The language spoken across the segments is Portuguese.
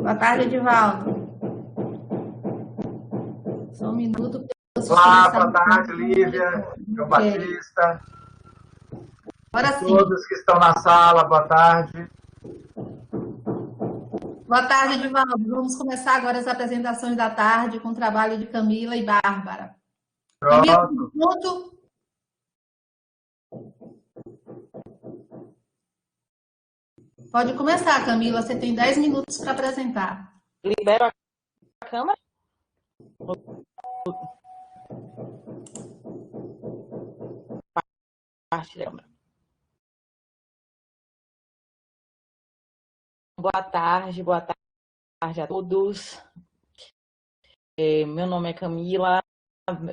Boa tarde, Edivaldo. Só um minuto para o sistema Olá, estar boa no tarde, monitor. Lívia, João Ok. Batista, Agora sim. todos que estão na sala, boa tarde. Boa tarde, Edivaldo. Vamos começar agora as apresentações da tarde com o trabalho de Camila e Bárbara. Camila, tudo Pronto. pronto? Pode começar, Camila. Você tem 10 minutos para apresentar. Libero a câmera. Parte da câmera. Boa tarde a todos. Meu nome é Camila,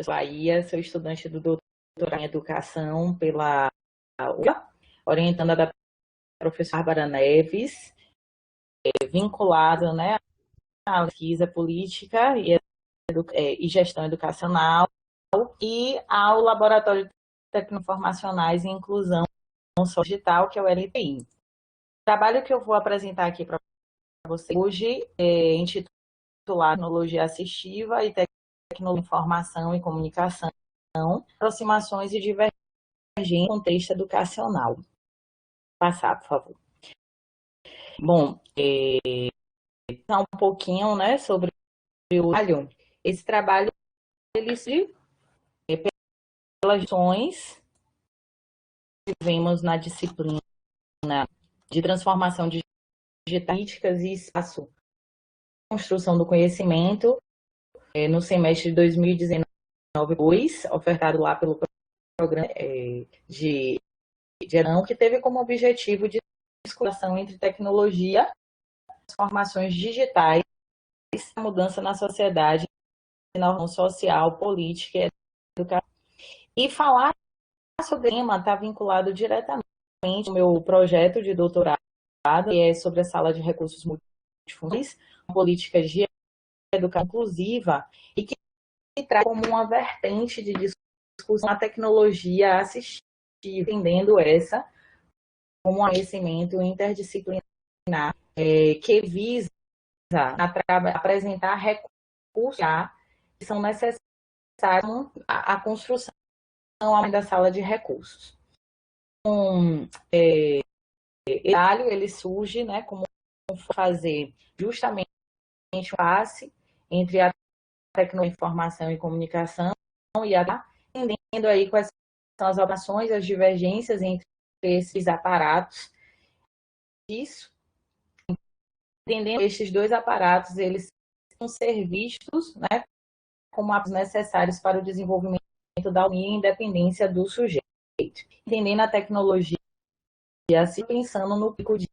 sou Bahia, sou estudante do doutorado em Educação pela UFA, orientanda da professora Bárbara Neves, vinculada, né, à pesquisa política e gestão educacional e ao Laboratório de Tecnoinformacionais e Inclusão Digital, que é o LTI. O trabalho que eu vou apresentar aqui para você hoje é intitulado Tecnologia Assistiva e Tecnologia de Informação e Comunicação, Aproximações e Divergências no Contexto Educacional. Passar, por favor. Bom, falar um pouquinho, né, sobre o trabalho. Esse trabalho, ele se pelas ações que vemos na disciplina de transformação digital, políticas e espaço, construção do conhecimento, no semestre de 2019, ofertado lá pelo programa de Verão, que teve como objetivo de discussão entre tecnologia, transformações digitais, a mudança na sociedade, na ordem social, política e educação. E falar sobre o tema está vinculado diretamente ao meu projeto de doutorado, que é sobre a sala de recursos multifuncionais, políticas de educação inclusiva, e que traz como uma vertente de discussão a tecnologia assistiva, entendendo essa como um conhecimento interdisciplinar que visa apresentar recursos que são necessários à construção da sala de recursos. Ele surge, né, como fazer justamente um passe entre a tecnologia, informação e comunicação e entendendo aí quais são as operações, as divergências entre esses aparatos. Isso, entendendo estes dois aparatos, eles são ser vistos, né, como necessários para o desenvolvimento da autonomia e independência do sujeito. Entendendo a tecnologia, assim, pensando no pico de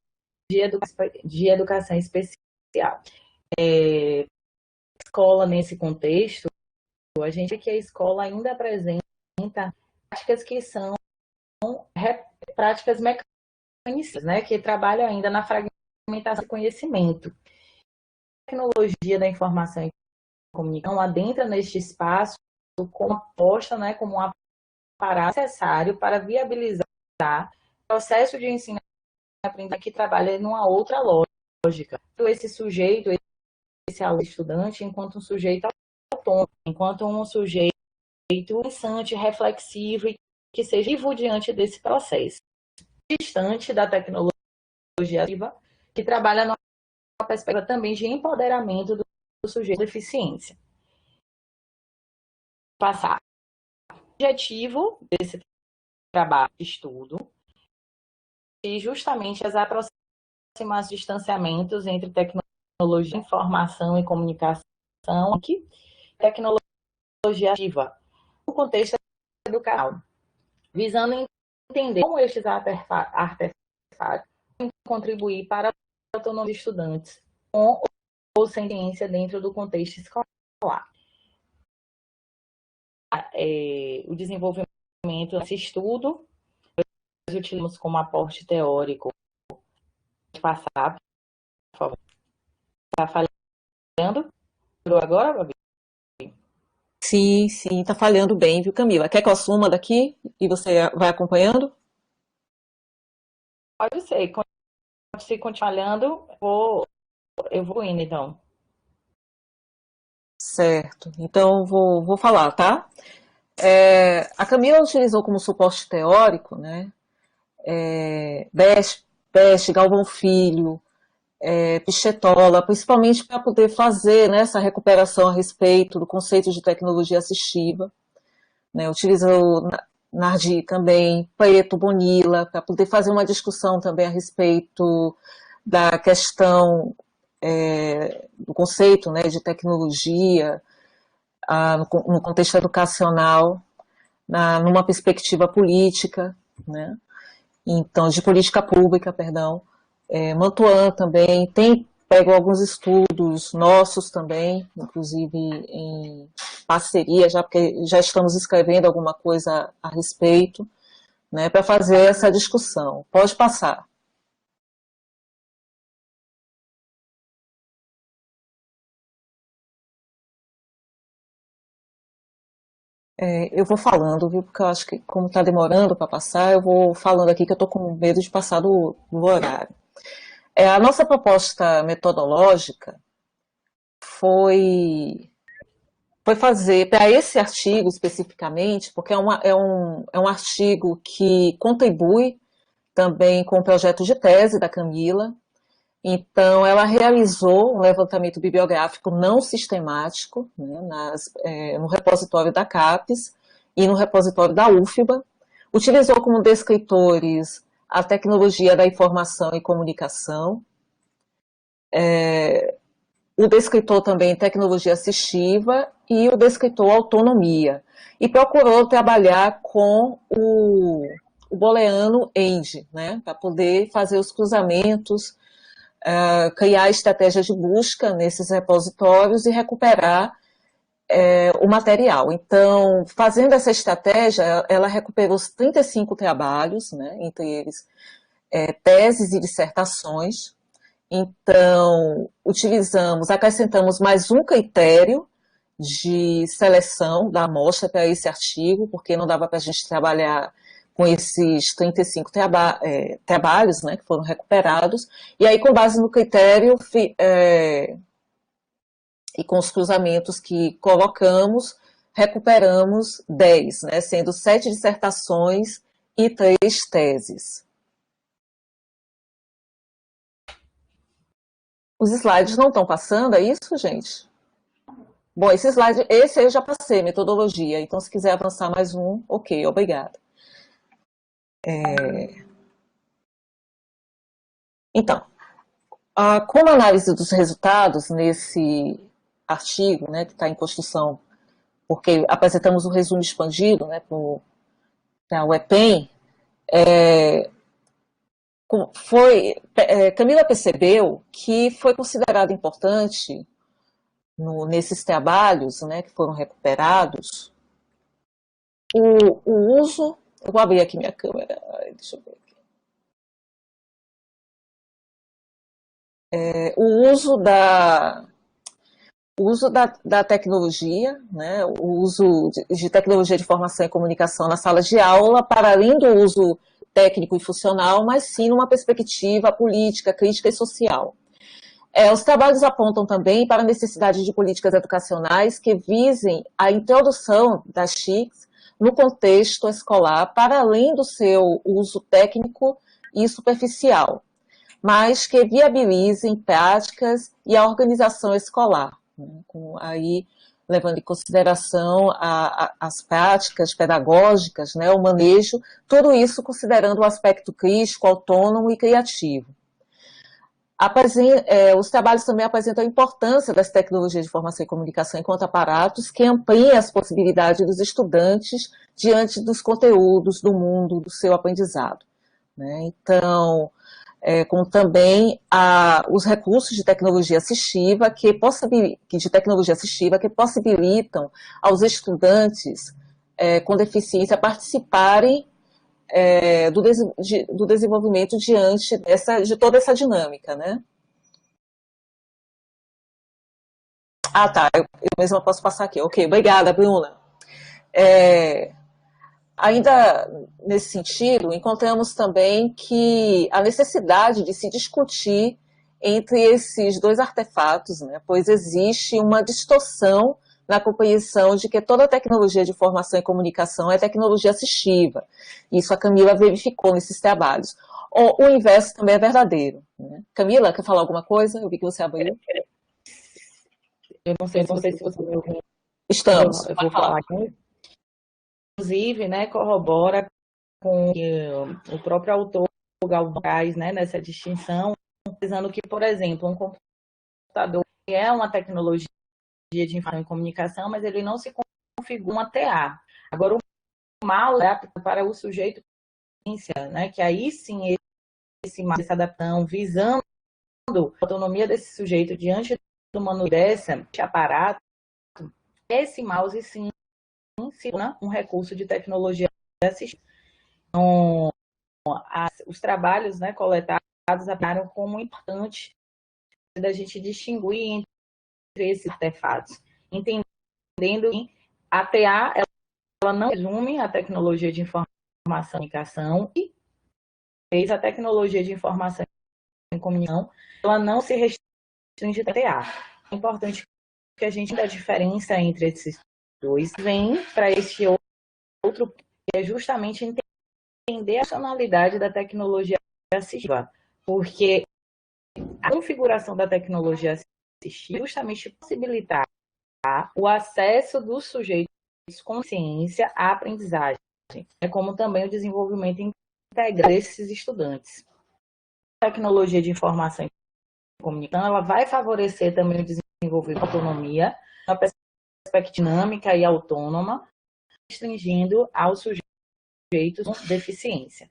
educação especial. Escola, nesse contexto, a gente vê que a escola ainda apresenta práticas que são práticas mecânicas, né, que trabalham ainda na fragmentação do conhecimento. A tecnologia da informação e comunicação adentra neste espaço como aposta, né, como um aparato necessário para viabilizar o processo de ensino e aprendizagem que trabalha numa outra lógica. Então, esse sujeito, esse aluno estudante, enquanto um sujeito autônomo, enquanto um sujeito pensante, reflexivo e que seja vivo diante desse processo. Distante da tecnologia ativa, que trabalha numa perspectiva também de empoderamento do sujeito com deficiência. Passar. O objetivo desse trabalho de estudo é justamente as aproximações, distanciamentos entre tecnologia, informação e comunicação, que tecnologia ativa, no contexto educacional, visando entender como estes artefatos podem contribuir para a autonomia dos estudantes, com ou sem ciência dentro do contexto escolar. O desenvolvimento desse estudo, nós utilizamos como aporte teórico. Passar, por favor. Está falhando? Agora, Babi? Sim, tá falhando bem, viu, Camila? Quer que eu assuma daqui e você vai acompanhando? Pode ser. Se continuar falhando, vou Eu vou indo, então. Certo. Então, vou falar, tá? A Camila utilizou como suporte teórico, né, Best, Galvão Filho, Pichetola, principalmente para poder fazer, né, essa recuperação a respeito do conceito de tecnologia assistiva. Né, utilizou Nardi também, Pareto Bonilla, para poder fazer uma discussão também a respeito da questão do conceito, né, de tecnologia no contexto educacional, numa perspectiva política, né, então, de política pública, perdão. Mantuan também tem pego alguns estudos nossos também, inclusive em parceria, já porque já estamos escrevendo alguma coisa a respeito, né, para fazer essa discussão. Pode passar. Eu vou falando, viu, porque eu acho que como está demorando para passar, eu vou falando aqui que eu estou com medo de passar do horário. A nossa proposta metodológica foi fazer, para esse artigo especificamente, porque é um artigo que contribui também com o projeto de tese da Camila. Então, ela realizou um levantamento bibliográfico não sistemático, né, no repositório da CAPES e no repositório da UFBA. Utilizou como descritores a tecnologia da informação e comunicação, o descritor também tecnologia assistiva e o descritor autonomia. E procurou trabalhar com o booleano AND, né, para poder fazer os cruzamentos, criar estratégias de busca nesses repositórios e recuperar o material. Então, fazendo essa estratégia, ela recuperou os 35 trabalhos, né, entre eles teses e dissertações. Então, acrescentamos mais um critério de seleção da amostra para esse artigo, porque não dava para a gente trabalhar com esses 35 trabalhos, né, que foram recuperados, e aí, com base no critério e com os cruzamentos que colocamos, recuperamos 10, né, sendo 7 dissertações e 3 teses. Os slides não estão passando, é isso, gente? Bom, esse eu já passei, metodologia, então se quiser avançar mais um, ok, obrigada. Então, como análise dos resultados nesse artigo, né, que está em construção, porque apresentamos um resumo expandido, né, para a UEPEN, Camila percebeu que foi considerado importante nesses trabalhos, né, que foram recuperados, o uso. Eu vou abrir aqui minha câmera. Deixa eu ver aqui. O uso da tecnologia, né, o uso de tecnologia de informação e comunicação na sala de aula, para além do uso técnico e funcional, mas sim numa perspectiva política, crítica e social. Os trabalhos apontam também para a necessidade de políticas educacionais que visem a introdução das TICs no contexto escolar, para além do seu uso técnico e superficial, mas que viabilizem práticas e a organização escolar, né, aí levando em consideração as práticas pedagógicas, né, o manejo, tudo isso considerando o aspecto crítico, autônomo e criativo. Os trabalhos também apresentam a importância das tecnologias de informação e comunicação enquanto aparatos que ampliem as possibilidades dos estudantes diante dos conteúdos do mundo do seu aprendizado, né? Então, como também os recursos de tecnologia assistiva que possibilitam aos estudantes com deficiência participarem do desenvolvimento diante de toda essa dinâmica, né? Tá, eu mesma posso passar aqui. Ok, obrigada, Bruna. Ainda nesse sentido, encontramos também que a necessidade de se discutir entre esses dois artefatos, né? Pois existe uma distorção na compreensão de que toda tecnologia de informação e comunicação é tecnologia assistiva. Isso a Camila verificou nesses trabalhos. O inverso também é verdadeiro, né? Camila, quer falar alguma coisa? Eu vi que você abriu. Eu não sei se você me ouviu. Estamos. Eu vou falar aqui. Inclusive, né, corrobora com o próprio autor Galvão traz, né, nessa distinção, dizendo que, por exemplo, um computador é uma tecnologia de informação e comunicação, mas ele não se configura uma TA. Agora, o mouse é apto para o sujeito, né, que aí sim esse mouse, essa adaptação, visando a autonomia desse sujeito diante do manuseio desse aparato, esse mouse sim se torna um recurso de tecnologia assistiva. Então, os trabalhos, né, coletados apontaram como importante da gente distinguir entre esses artefatos, entendendo que a TA ela não resume a tecnologia de informação e comunicação e fez a tecnologia de informação e comunicação, ela não se restringe a TA. É importante que a gente tenha a diferença entre esses dois, vem para este outro, que é justamente entender a funcionalidade da tecnologia assistiva, porque a configuração da tecnologia assistiva justamente possibilitar o acesso dos sujeitos com ciência à aprendizagem, como também o desenvolvimento integral desses estudantes. A tecnologia de informação e comunicação ela vai favorecer também o desenvolvimento da autonomia, uma perspectiva dinâmica e autônoma, restringindo aos sujeitos com deficiência.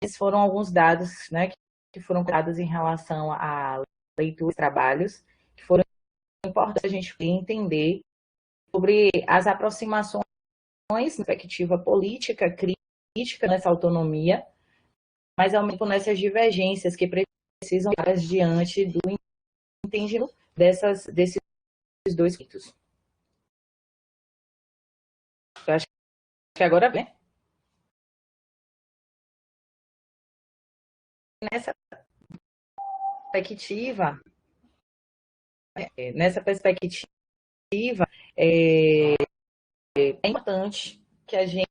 Esses foram alguns dados, né, que foram colocados em relação à leitura e trabalhos, que foram importantes a gente entender sobre as aproximações da perspectiva política, crítica nessa autonomia, mas ao mesmo tempo nessas divergências que precisam estar diante do entendimento desses dois ritos. Eu acho que agora vem. Nessa perspectiva, é importante que a gente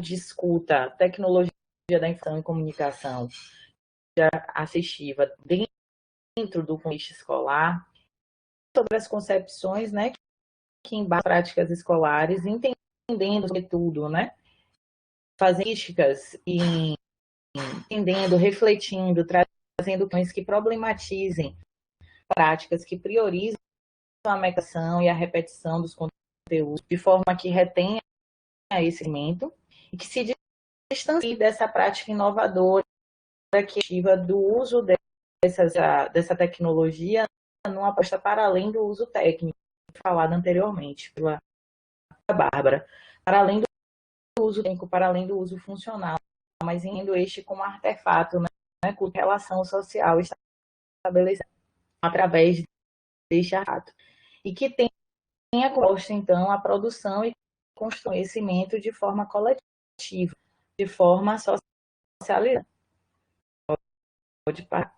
discuta tecnologia da informação e comunicação assistiva dentro do contexto escolar, sobre as concepções, né, que embasam práticas escolares, entendendo sobretudo, né, fazendo críticas e entendendo, refletindo, trazendo questões que problematizem práticas que priorizam a memorização e a repetição dos conteúdos de forma que retenha esse elemento e que se distancie dessa prática inovadora que ativa do uso dessa tecnologia numa aposta para além do uso técnico falado anteriormente pela Bárbara, para além do uso técnico, para além do uso funcional, mas entendendo este como artefato, né, com relação social estabelecida através deste artefato. E que tenha proposta, então, a produção e conhecimento de forma coletiva, de forma socializada. Pode parar.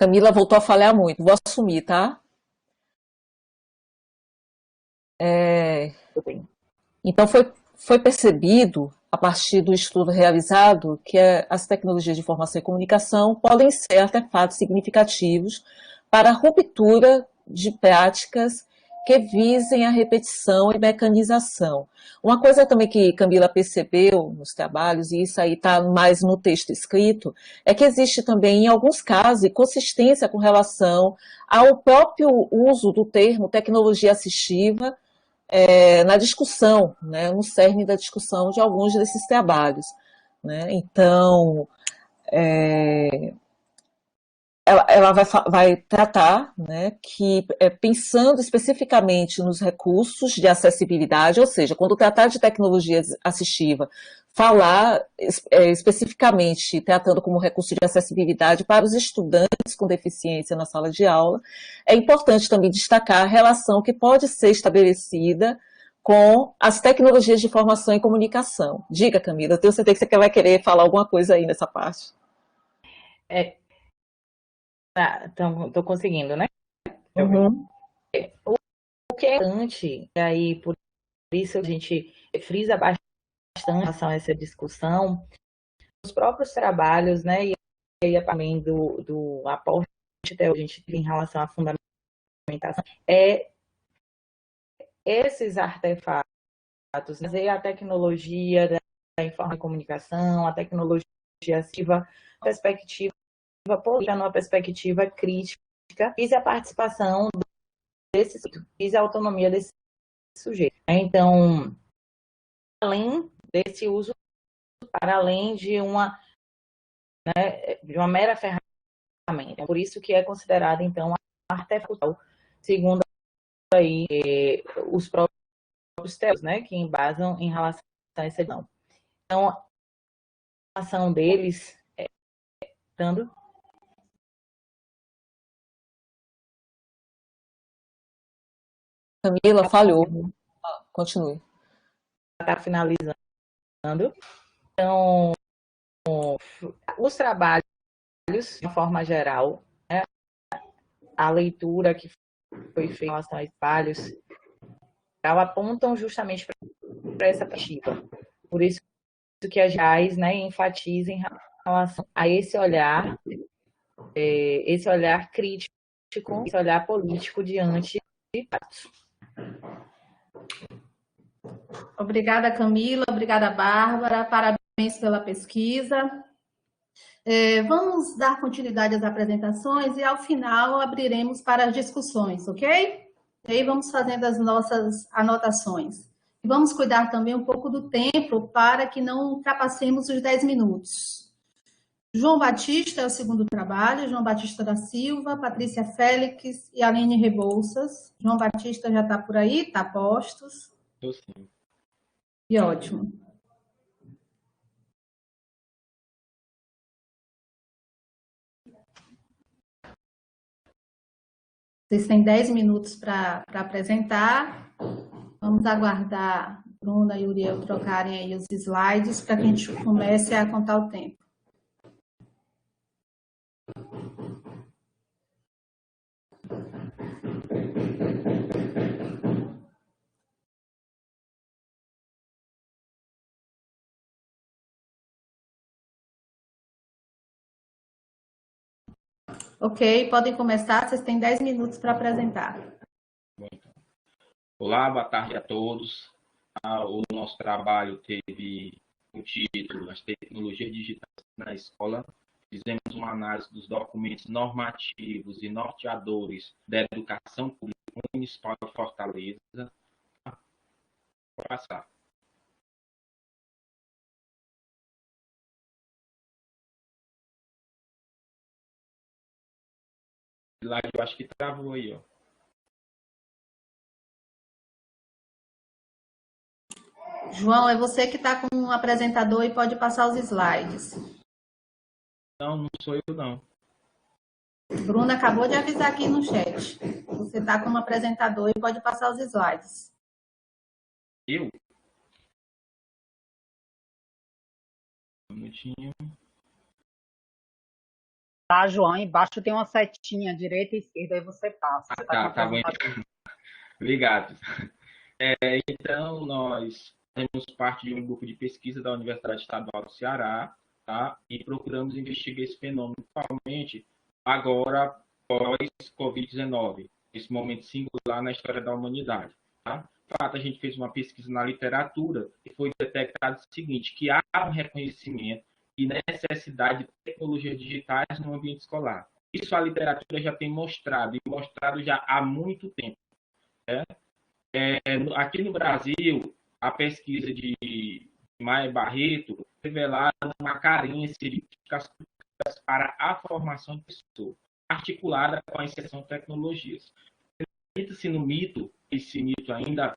Camila voltou a falhar muito, vou assumir, tá? Então, foi percebido, a partir do estudo realizado, que as tecnologias de informação e comunicação podem ser artefatos significativos para a ruptura de práticas que visem a repetição e mecanização. Uma coisa também que Camila percebeu nos trabalhos, e isso aí está mais no texto escrito, é que existe também, em alguns casos, inconsistência com relação ao próprio uso do termo tecnologia assistiva na discussão, né, no cerne da discussão de alguns desses trabalhos, né? Então, ela vai tratar, né, que pensando especificamente nos recursos de acessibilidade, ou seja, quando tratar de tecnologia assistiva, falar especificamente tratando como recurso de acessibilidade para os estudantes com deficiência na sala de aula, é importante também destacar a relação que pode ser estabelecida com as tecnologias de informação e comunicação. Diga, Camila, eu tenho certeza que você vai querer falar alguma coisa aí nessa parte. É, então, estou conseguindo, né? Uhum. O que é importante, e aí por isso a gente frisa bastante em relação a essa discussão, os próprios trabalhos, né? E aí, além do aporte que a gente tem em relação à fundamentação, esses artefatos, né, a tecnologia da informação e comunicação, a tecnologia ativa, perspectiva política, numa perspectiva crítica, visa a participação desse sujeito, visa a autonomia desse sujeito. Então, além desse uso, para além de uma mera ferramenta. Por isso que é considerado, então, artefato, segundo aí os próprios teóricos, né, que embasam em relação a essa não. Então, a ação deles dando Camila, falhou. Continue. está finalizando. Então, os trabalhos, de uma forma geral, né, a leitura que foi feita em relação aos trabalhos, apontam justamente para essa perspectiva. Por isso que a JAIS, né, enfatiza em relação a esse olhar crítico, esse olhar político diante de fatos. Obrigada, Camila. Obrigada, Bárbara. Parabéns pela pesquisa. Vamos dar continuidade às apresentações e, ao final, abriremos para as discussões, ok? E aí vamos fazendo as nossas anotações. E vamos cuidar também um pouco do tempo para que não ultrapassemos os 10 minutos. João Batista é o segundo trabalho, João Batista da Silva, Patrícia Félix e Aline Rebouças. João Batista já está por aí? Está a postos? Estou sim. E ótimo. Vocês têm 10 minutos para apresentar. Vamos aguardar Bruna e Uriel trocarem aí os slides para que a gente comece a contar o tempo. Ok, podem começar, vocês têm 10 minutos para apresentar. Olá, boa tarde a todos. O nosso trabalho teve o título As Tecnologias Digitais na Escola. Fizemos uma análise dos documentos normativos e norteadores da educação pública municipal de Fortaleza. Vou passar. Eu acho que travou aí, ó. João, é você que está com o apresentador e pode passar os slides. Não sou eu, não. Bruna acabou de avisar aqui no chat. Você está como apresentador e pode passar os slides. Eu? Um minutinho. Tá, João, embaixo tem uma setinha, direita e esquerda, aí você passa. Tá bom. Obrigado. Então, nós temos parte de um grupo de pesquisa da Universidade Estadual do Ceará, tá? E procuramos investigar esse fenômeno, principalmente agora, pós-Covid-19, esse momento singular na história da humanidade, tá? De fato, a gente fez uma pesquisa na literatura e foi detectado o seguinte, que há um reconhecimento e necessidade de tecnologias digitais no ambiente escolar. Isso a literatura já tem mostrado, e mostrado já há muito tempo, né? Aqui no Brasil, a pesquisa de Maia Barreto revelaram uma carência de políticas públicas para a formação de pessoas, articulada com a inserção de tecnologias. Acredita-se no mito, esse mito ainda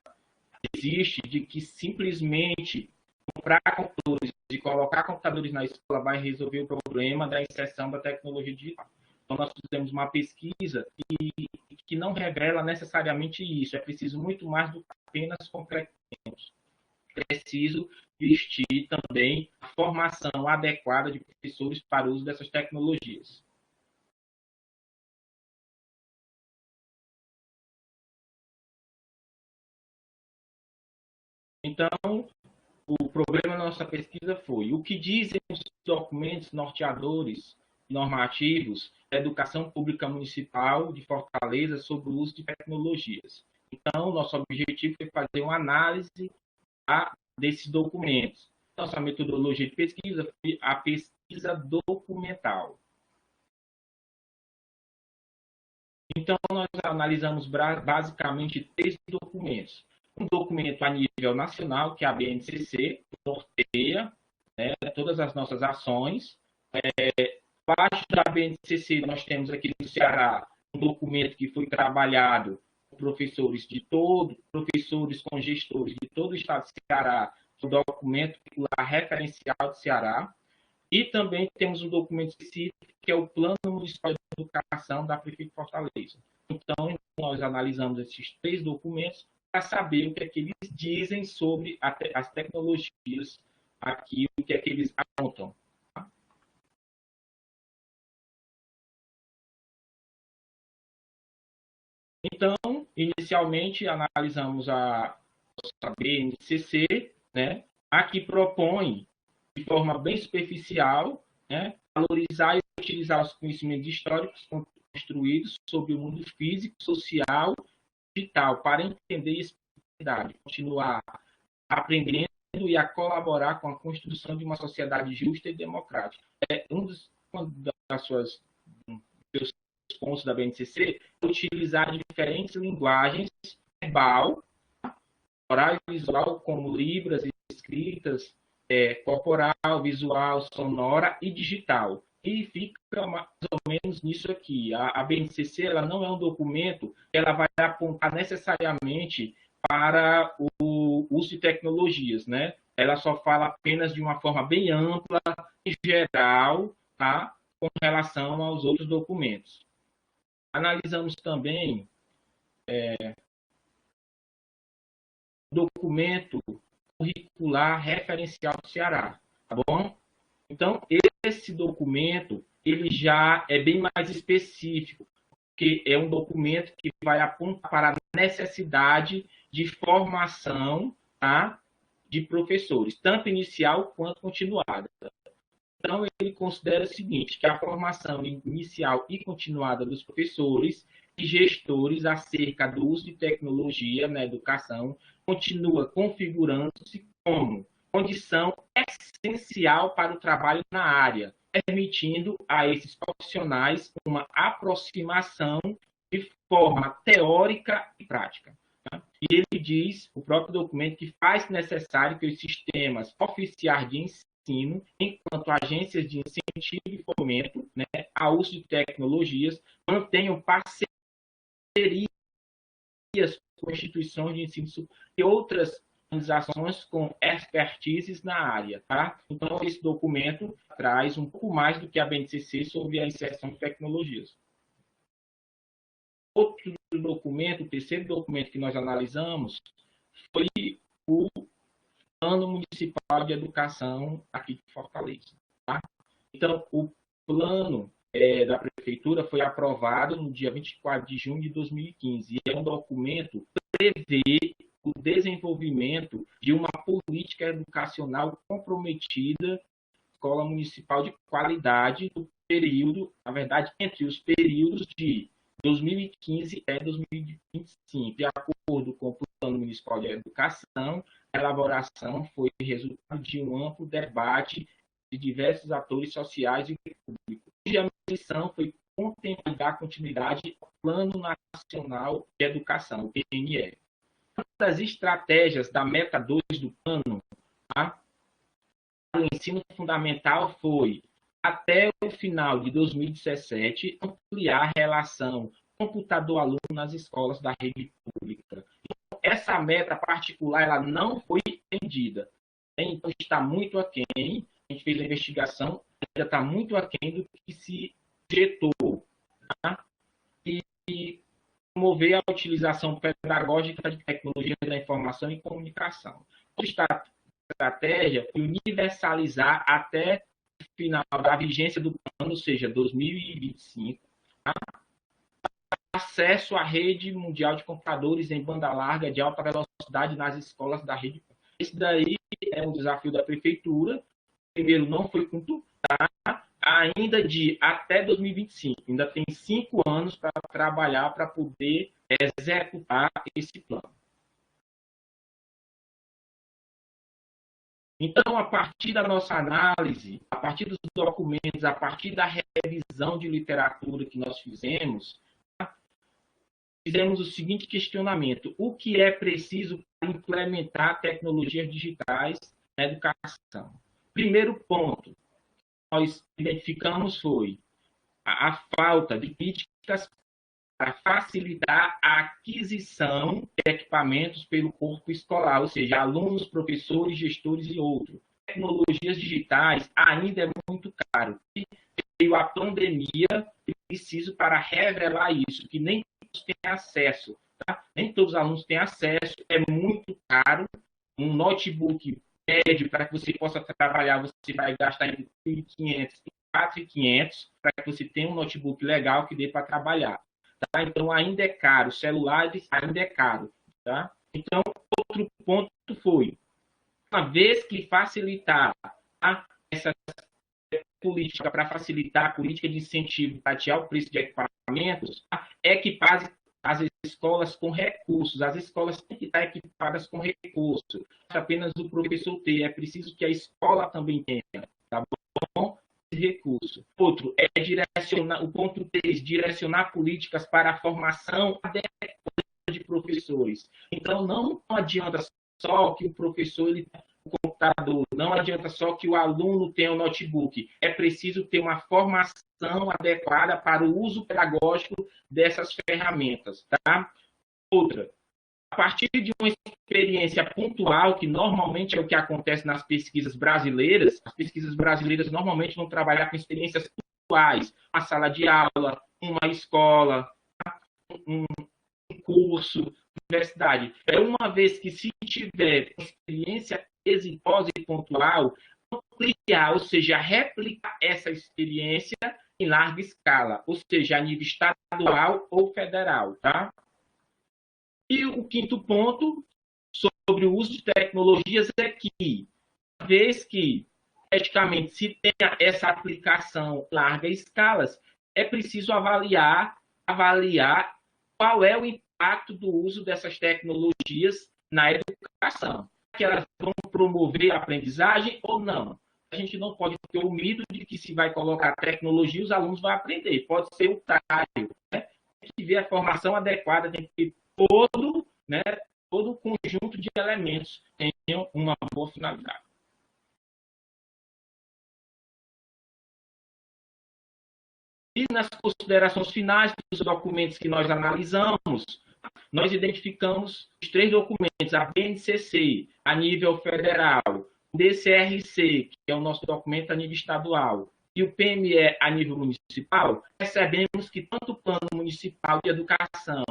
existe, de que simplesmente comprar computadores e colocar computadores na escola vai resolver o problema da inserção da tecnologia digital. Então, nós fizemos uma pesquisa que não revela necessariamente isso. É preciso muito mais do que apenas comprar. preciso investir também a formação adequada de professores para o uso dessas tecnologias. Então, o problema da nossa pesquisa foi o que dizem os documentos norteadores normativos da educação pública municipal de Fortaleza sobre o uso de tecnologias. Então, nosso objetivo foi fazer uma análise desses documentos. Nossa metodologia de pesquisa foi a pesquisa documental. Então, nós analisamos basicamente 3 documentos. Um documento a nível nacional, que é a BNCC, que norteia, né, todas as nossas ações. Abaixo da BNCC, nós temos aqui no Ceará um documento que foi trabalhado por professores com gestores de todo o estado do Ceará, o documento curricular referencial do Ceará. E também temos um documento específico, que é o Plano Municipal de Educação da Prefeitura de Fortaleza. Então, nós analisamos esses 3 documentos para saber o que é que eles dizem sobre as tecnologias aqui, o que é que eles apontam. Então, inicialmente, analisamos a BNCC, né, a que propõe, de forma bem superficial, né, valorizar e utilizar os conhecimentos históricos construídos sobre o mundo físico, social e digital para entender a espiritualidade, continuar aprendendo e a colaborar com a construção de uma sociedade justa e democrática. Uma das suas pontos da BNCC é utilizar diferentes linguagens verbal, oral e visual, como libras, escritas, corporal, visual, sonora e digital. E fica mais ou menos nisso aqui. A BNCC ela não é um documento que ela vai apontar necessariamente para o uso de tecnologias, né? Ela só fala apenas de uma forma bem ampla e geral, tá? Com relação aos outros documentos. Analisamos também documento curricular referencial do Ceará, tá bom? Então, esse documento, ele já é bem mais específico, porque é um documento que vai apontar para a necessidade de formação, tá, de professores, tanto inicial quanto continuada. Então, ele considera o seguinte, que a formação inicial e continuada dos professores e gestores acerca do uso de tecnologia na educação continua configurando-se como condição essencial para o trabalho na área, permitindo a esses profissionais uma aproximação de forma teórica e prática. E ele diz, o próprio documento, que faz necessário que os sistemas oficiais de ensino, enquanto agências de incentivo e fomento, né, ao uso de tecnologias, mantenham parcerias com instituições de ensino superior e outras organizações com expertises na área. Tá? Então, esse documento traz um pouco mais do que a BNCC sobre a inserção de tecnologias. Outro documento, o terceiro documento que nós analisamos, foi o Plano Municipal de Educação aqui de Fortaleza. Tá? Então, o plano da Prefeitura foi aprovado no dia 24 de junho de 2015 e é um documento que prevê o desenvolvimento de uma política educacional comprometida, escola municipal de qualidade, do período, na verdade, entre os períodos de 2015 e 2025. De acordo com o Plano Municipal de Educação, a elaboração foi resultado de um amplo debate de diversos atores sociais e públicos, cuja missão foi contemplar continuidade ao Plano Nacional de Educação, o PNE. Uma das estratégias da meta 2 do plano, tá, para o ensino fundamental foi, até o final de 2017, ampliar a relação computador-aluno nas escolas da rede pública. Então, essa meta particular ela não foi atendida. Então, está muito aquém. A gente fez a investigação, ainda está muito aquém do que se projetou. Tá? E promover a utilização pedagógica de tecnologias da informação e comunicação. Está estratégia de universalizar até o final da vigência do plano, ou seja, 2025, tá? Acesso à rede mundial de computadores em banda larga de alta velocidade nas escolas da rede. Esse daí é um desafio da prefeitura. Primeiro, não foi cumprido, tá? Ainda de até 2025. Ainda tem 5 anos para trabalhar para poder executar esse plano. Então, a partir da nossa análise, a partir dos documentos, a partir da revisão de literatura que nós fizemos, fizemos o seguinte questionamento: o que é preciso para implementar tecnologias digitais na educação? Primeiro ponto que nós identificamos foi a falta de políticas para facilitar a aquisição de equipamentos pelo corpo escolar, ou seja, alunos, professores, gestores e outros. Tecnologias digitais ainda é muito caro. E veio a pandemia, preciso para revelar isso, que nem todos têm acesso, tá? Nem todos os alunos têm acesso, é muito caro. Um notebook médio, para que você possa trabalhar, você vai gastar entre 1.500 e 4.500 para que você tenha um notebook legal que dê para trabalhar. Tá? Então, ainda é caro. Celulares ainda é caro. Tá? Então, outro ponto foi, uma vez que facilitar, tá, essa política para facilitar a política de incentivo para tatear o preço de equipamentos, tá, equipar as escolas com recursos. As escolas têm que estar equipadas com recursos. Não é apenas o professor ter, é preciso que a escola também tenha. Tá bom? Recurso. Outro é direcionar, o ponto 3, direcionar políticas para a formação adequada de professores. Então, não adianta só que o professor ele tenha o computador, não adianta só que o aluno tenha o notebook. É preciso ter uma formação adequada para o uso pedagógico dessas ferramentas. Tá? Outra, a partir de uma experiência pontual, que normalmente é o que acontece nas pesquisas brasileiras, as pesquisas brasileiras normalmente vão trabalhar com experiências pontuais, uma sala de aula, uma escola, um curso, universidade. É uma vez que se tiver experiência exitosa e pontual, ampliar, ou seja, replicar essa experiência em larga escala, ou seja, a nível estadual ou federal, tá? E o quinto ponto sobre o uso de tecnologias é que, uma vez que, praticamente, se tenha essa aplicação em larga escala, é preciso avaliar qual é o impacto do uso dessas tecnologias na educação. Que elas vão promover a aprendizagem ou não. A gente não pode ter o mito de que se vai colocar tecnologia, os alunos vão aprender. Pode ser o contrário, né? Tem que ver a formação adequada, tem que ter todo o conjunto de elementos tenham uma boa finalidade. E nas considerações finais dos documentos que nós analisamos, nós identificamos os 3 documentos, a BNCC, a nível federal, o DCRC, que é o nosso documento a nível estadual, e o PME a nível municipal. Percebemos que tanto o Plano Municipal de Educação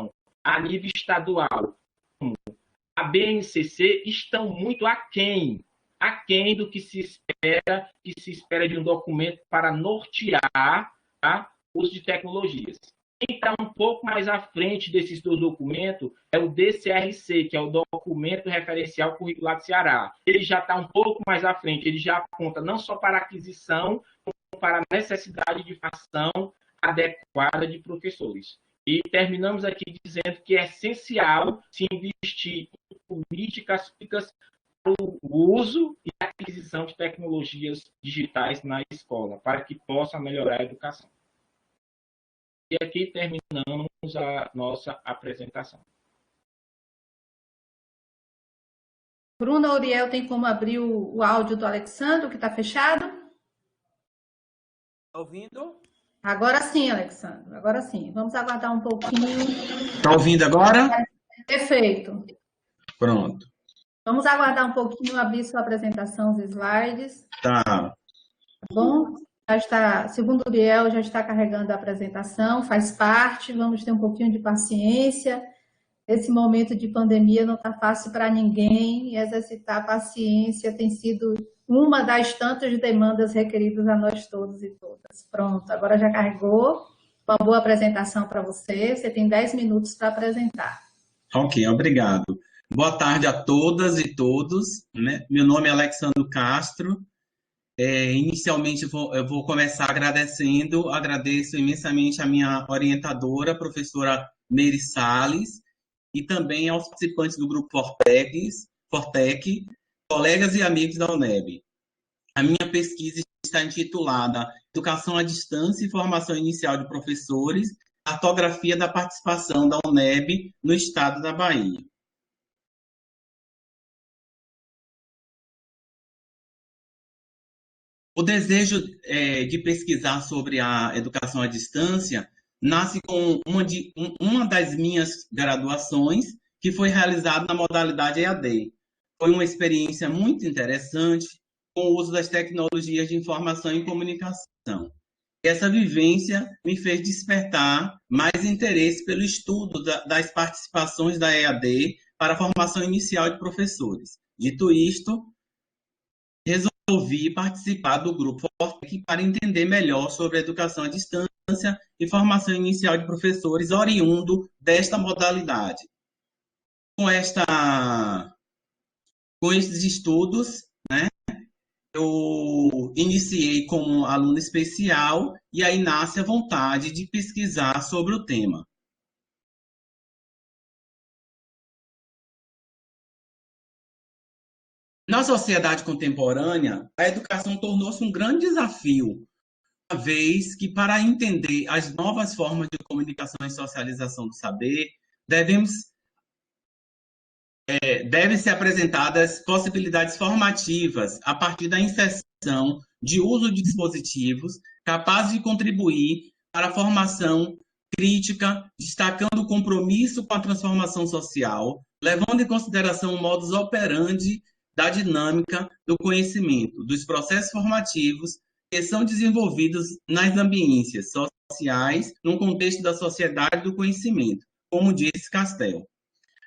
a nível estadual como a BNCC estão muito aquém do que se espera de um documento para nortear, tá, o uso de tecnologias. Quem está um pouco mais à frente desses 2 documentos é o DCRC, que é o Documento Referencial Curricular do Ceará. Ele já está um pouco mais à frente, ele já aponta não só para a aquisição, como para a necessidade de formação adequada de professores. E terminamos aqui dizendo que é essencial se investir em políticas públicas para o uso e a aquisição de tecnologias digitais na escola, para que possa melhorar a educação. E aqui terminamos a nossa apresentação. Bruna, Uriel, tem como abrir o áudio do Alexandre, que está fechado? Está ouvindo? Agora sim, Alexandre, agora sim. Vamos aguardar um pouquinho. Está ouvindo agora? Perfeito. Pronto. Vamos aguardar um pouquinho, abrir sua apresentação, os slides. Tá. Bom? Já está, segundo o Uriel, já está carregando a apresentação, faz parte, vamos ter um pouquinho de paciência. esse momento de pandemia não está fácil para ninguém, e exercitar a paciência tem sido uma das tantas demandas requeridas a nós todos e todas. Pronto, agora já carregou. Uma boa apresentação para você. Você tem 10 minutos para apresentar. Ok, obrigado. Boa tarde a todas e todos, né? Meu nome é Alexandro Castro. Inicialmente, eu vou começar agradeço imensamente a minha orientadora, a professora Meire Salles, e também aos participantes do grupo Fortec, colegas e amigos da UNEB. A minha pesquisa está intitulada Educação à Distância e Formação Inicial de Professores, cartografia da participação da UNEB no estado da Bahia. O desejo de pesquisar sobre a educação à distância nasce com uma das minhas graduações, que foi realizada na modalidade EAD. Foi uma experiência muito interessante com o uso das tecnologias de informação e comunicação. Essa vivência me fez despertar mais interesse pelo estudo das participações da EAD para a formação inicial de professores. Dito isto, resolvi participar do grupo Fortec para entender melhor sobre a educação à distância e formação inicial de professores oriundo desta modalidade. Com esses estudos, né, eu iniciei como aluno especial e aí nasce a vontade de pesquisar sobre o tema. Na sociedade contemporânea, a educação tornou-se um grande desafio, uma vez que, para entender as novas formas de comunicação e socialização do saber, devem ser apresentadas possibilidades formativas a partir da inserção de uso de dispositivos capazes de contribuir para a formação crítica, destacando o compromisso com a transformação social, levando em consideração o modus operandi da dinâmica do conhecimento, dos processos formativos que são desenvolvidos nas ambiências sociais, no contexto da sociedade do conhecimento, como disse Castel.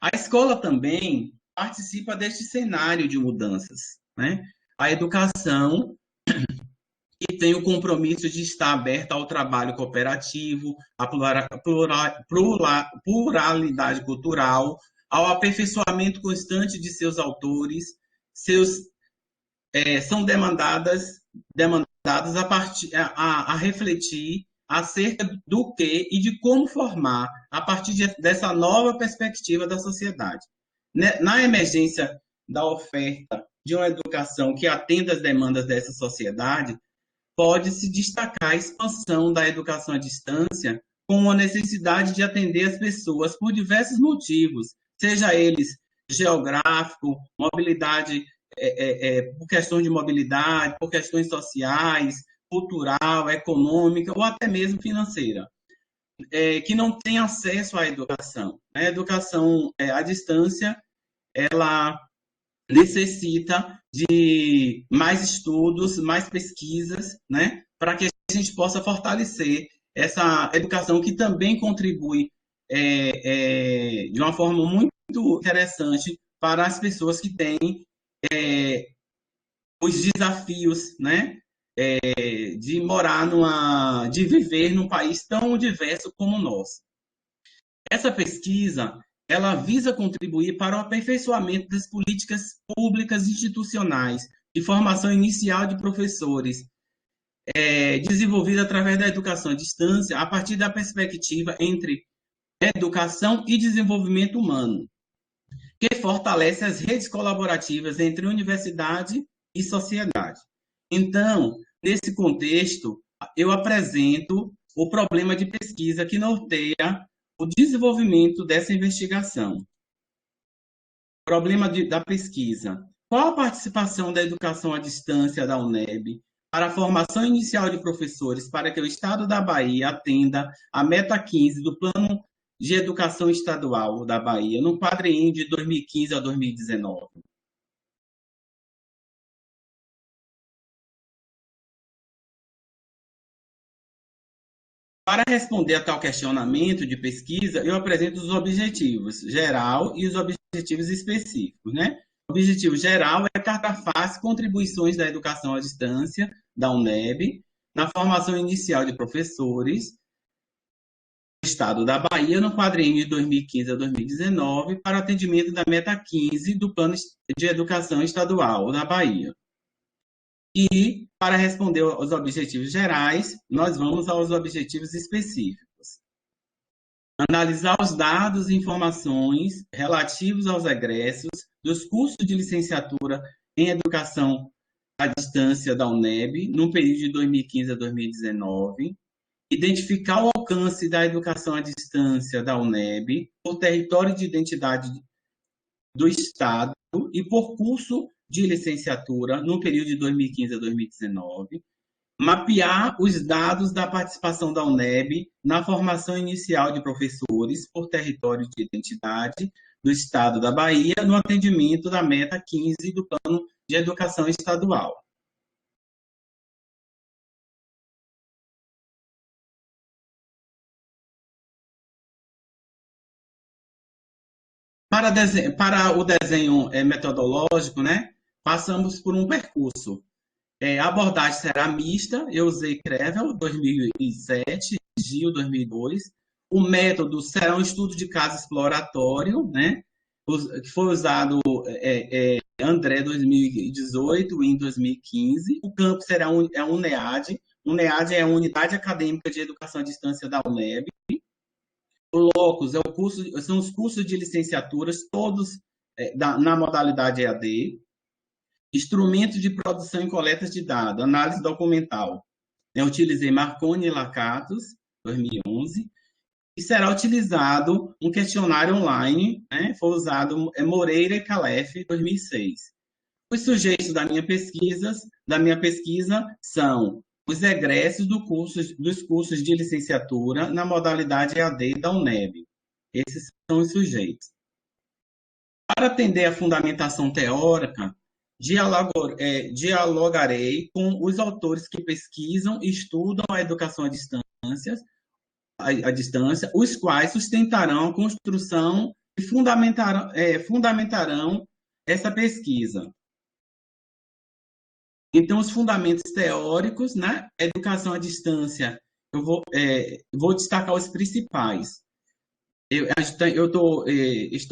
A escola também participa deste cenário de mudanças, né? A educação que tem o compromisso de estar aberta ao trabalho cooperativo, à pluralidade cultural, ao aperfeiçoamento constante de seus autores, são demandadas a refletir acerca do que e de como formar a partir dessa nova perspectiva da sociedade. Na emergência da oferta de uma educação que atenda às demandas dessa sociedade, pode-se destacar a expansão da educação à distância com a necessidade de atender as pessoas por diversos motivos, seja eles geográfico, mobilidade, por questões de mobilidade, por questões sociais, cultural, econômica ou até mesmo financeira, que não tem acesso à educação. A educação à distância, ela necessita de mais estudos, mais pesquisas, né, para que a gente possa fortalecer essa educação que também contribui de uma forma muito interessante para as pessoas que têm os desafios, né, de viver num país tão diverso como o nosso. Essa pesquisa, ela visa contribuir para o aperfeiçoamento das políticas públicas institucionais de formação inicial de professores, desenvolvida através da educação à distância, a partir da perspectiva entre educação e desenvolvimento humano, que fortalece as redes colaborativas entre universidade e sociedade. Então, nesse contexto, eu apresento o problema de pesquisa que norteia o desenvolvimento dessa investigação. Problema da pesquisa. Qual a participação da educação à distância da UNEB para a formação inicial de professores para que o Estado da Bahia atenda a meta 15 do Plano de Educação Estadual da Bahia, no quadriênio de 2015 a 2019? Para responder a tal questionamento de pesquisa, eu apresento os objetivos geral e os objetivos específicos, né? O objetivo geral é cartografar contribuições da educação à distância da UNEB na formação inicial de professores do Estado da Bahia no quadriênio de 2015 a 2019 para atendimento da meta 15 do Plano de Educação Estadual da Bahia. E, para responder aos objetivos gerais, nós vamos aos objetivos específicos. Analisar os dados e informações relativos aos egressos dos cursos de licenciatura em Educação à Distância da UNEB, no período de 2015 a 2019. Identificar o alcance da educação à distância da UNEB por território de identidade do Estado e por curso de licenciatura no período de 2015 a 2019, mapear os dados da participação da UNEB na formação inicial de professores por território de identidade do Estado da Bahia no atendimento da meta 15 do Plano de Educação Estadual. Para o desenho metodológico, né, passamos por um percurso. A abordagem será mista, eu usei Crevel 2007, Gil 2002. O método será um estudo de caso exploratório, né, que foi usado André 2018 e em 2015. O campo será a UNEAD. UNEAD é a Unidade Acadêmica de Educação à Distância da UNEB. O locus são os cursos de licenciaturas, todos na modalidade EAD. Instrumentos de produção e coleta de dados, análise documental. Eu utilizei Marconi e Lacatos, 2011, e será utilizado um questionário online, né? Foi usado Moreira e Calef, 2006. Os sujeitos da minha pesquisa são os egressos dos cursos de licenciatura na modalidade EAD da UNEB. Esses são os sujeitos. Para atender a fundamentação teórica, dialogarei com os autores que pesquisam e estudam a educação à distância, os quais sustentarão a construção e fundamentarão essa pesquisa. Então, os fundamentos teóricos, né? Educação à distância, eu vou destacar os principais. Estou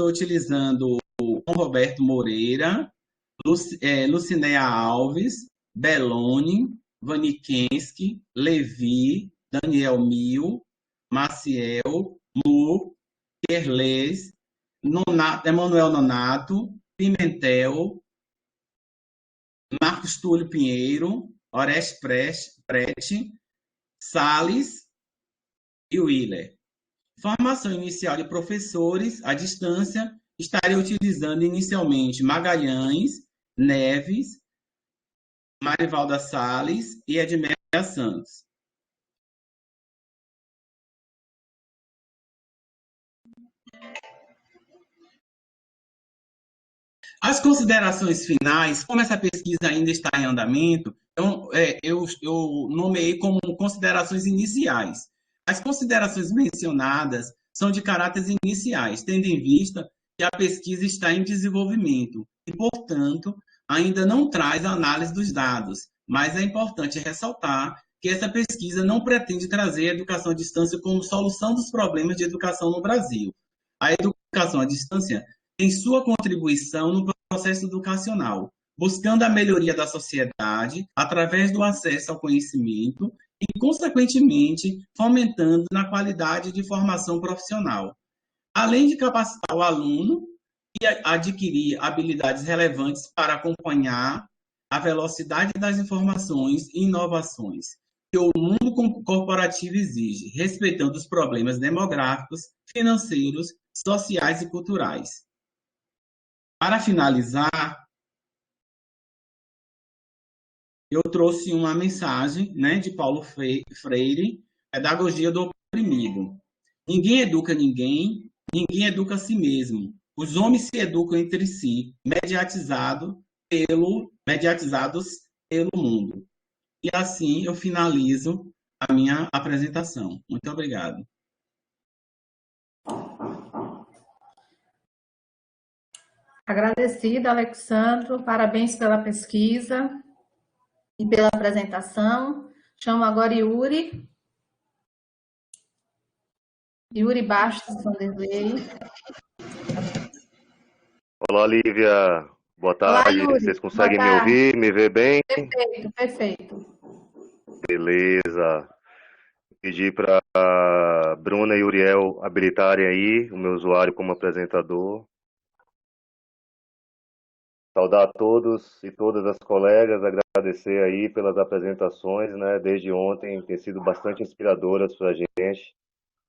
utilizando o Roberto Moreira, Lucinéia Alves, Belloni, Vanikensky, Levi, Daniel Mil, Maciel, Mu, Kerles, Emanuel Nonato, Pimentel, Marcos Túlio Pinheiro, Oreste Prete, Salles e Willer. Formação inicial de professores à distância, estarei utilizando inicialmente Magalhães, Neves, Marivalda Salles e Edméia Santos. As considerações finais, como essa pesquisa ainda está em andamento, então, eu nomeei como considerações iniciais. As considerações mencionadas são de caráter iniciais, tendo em vista que a pesquisa está em desenvolvimento e, portanto, ainda não traz a análise dos dados, mas é importante ressaltar que essa pesquisa não pretende trazer a educação à distância como solução dos problemas de educação no Brasil. A educação à distância tem sua contribuição no processo educacional, buscando a melhoria da sociedade através do acesso ao conhecimento e, consequentemente, fomentando na qualidade de formação profissional, além de capacitar o aluno e adquirir habilidades relevantes para acompanhar a velocidade das informações e inovações que o mundo corporativo exige, respeitando os problemas demográficos, financeiros, sociais e culturais. Para finalizar, eu trouxe uma mensagem, né, de Paulo Freire, Pedagogia do Oprimido. Ninguém educa ninguém, ninguém educa a si mesmo. Os homens se educam entre si, mediatizados pelo mundo. E assim eu finalizo a minha apresentação. Muito obrigado. Agradecida, Alexandro. Parabéns pela pesquisa e pela apresentação. Chamo agora Yuri. Yuri Bastos Vanderlei. Olá, Lívia. Boa Olá, tarde. Yuri. Vocês Boa conseguem me tarde. ouvir, me ver bem? Perfeito, perfeito. Beleza. Pedi para Bruna e Uriel habilitarem aí o meu usuário como apresentador. Saudar a todos e todas as colegas, agradecer aí pelas apresentações, né? Desde ontem tem sido bastante inspiradoras para a gente,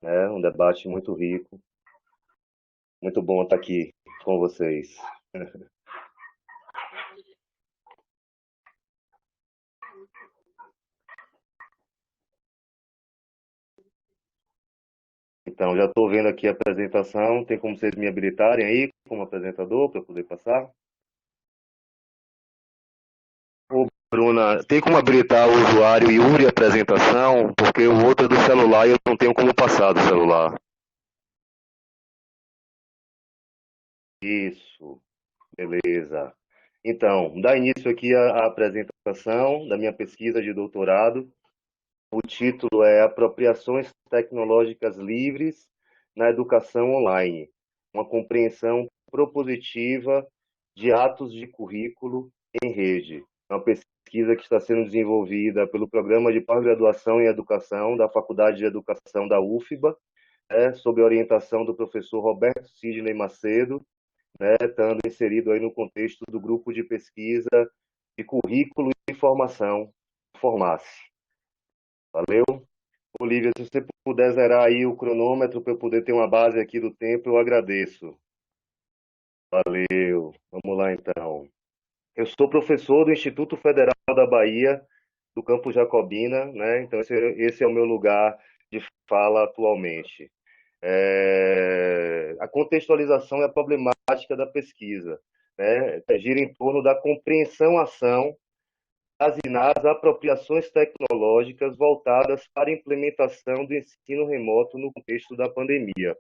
né? Um debate muito rico. Muito bom estar aqui com vocês. Então, já estou vendo aqui a apresentação. Tem como vocês me habilitarem aí como apresentador para eu poder passar? Ô, Bruna, tem como habilitar o usuário Yuri apresentação? Porque o outro é do celular e eu não tenho como passar do celular. Isso, beleza. Então, dá início aqui à apresentação da minha pesquisa de doutorado. O título é Apropriações Tecnológicas Livres na Educação Online, uma compreensão propositiva de atos de currículo em rede. É uma pesquisa que está sendo desenvolvida pelo Programa de Pós-Graduação em Educação da Faculdade de Educação da UFBA, sob a orientação do professor Roberto Sidney Macedo, estando inserido aí no contexto do grupo de pesquisa de currículo e formação, Formace. Valeu? Olivia, se você puder zerar aí o cronômetro para eu poder ter uma base aqui do tempo, eu agradeço. Valeu. Vamos lá, então. Eu sou professor do Instituto Federal da Bahia, do Campo Jacobina, né? Então, esse é o meu lugar de fala atualmente. A contextualização e a problemática da pesquisa, né? Gira em torno da compreensão-ação nas apropriações tecnológicas voltadas para a implementação do ensino remoto no contexto da pandemia.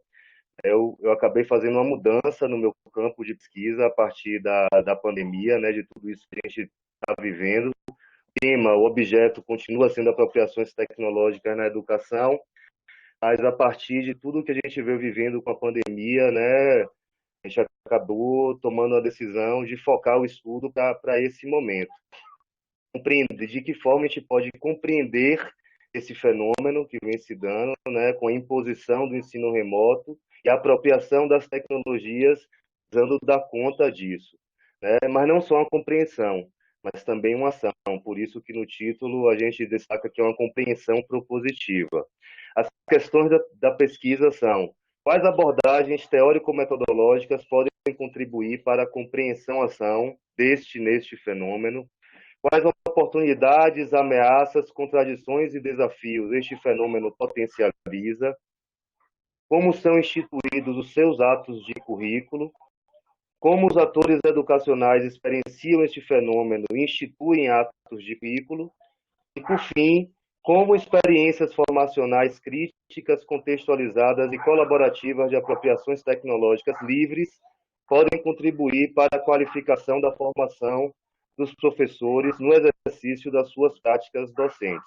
Eu acabei fazendo uma mudança no meu campo de pesquisa a partir da pandemia, né, de tudo isso que a gente está vivendo. O tema, o objeto continua sendo apropriações tecnológicas na educação, mas a partir de tudo que a gente veio vivendo com a pandemia, né, a gente acabou tomando a decisão de focar o estudo para esse momento. Compreender de que forma a gente pode compreender esse fenômeno que vem se dando, né, com a imposição do ensino remoto e a apropriação das tecnologias, dando dar conta disso, né? Mas não só uma compreensão, mas também uma ação. Por isso que no título a gente destaca que é uma compreensão propositiva. As questões da pesquisa são: quais abordagens teórico-metodológicas podem contribuir para a compreensão-ação neste fenômeno? Quais oportunidades, ameaças, contradições e desafios este fenômeno potencializa? Como são instituídos os seus atos de currículo? Como os atores educacionais experienciam este fenômeno e instituem atos de currículo? E, por fim, como experiências formacionais críticas, contextualizadas e colaborativas de apropriações tecnológicas livres podem contribuir para a qualificação da formação dos professores no exercício das suas práticas docentes.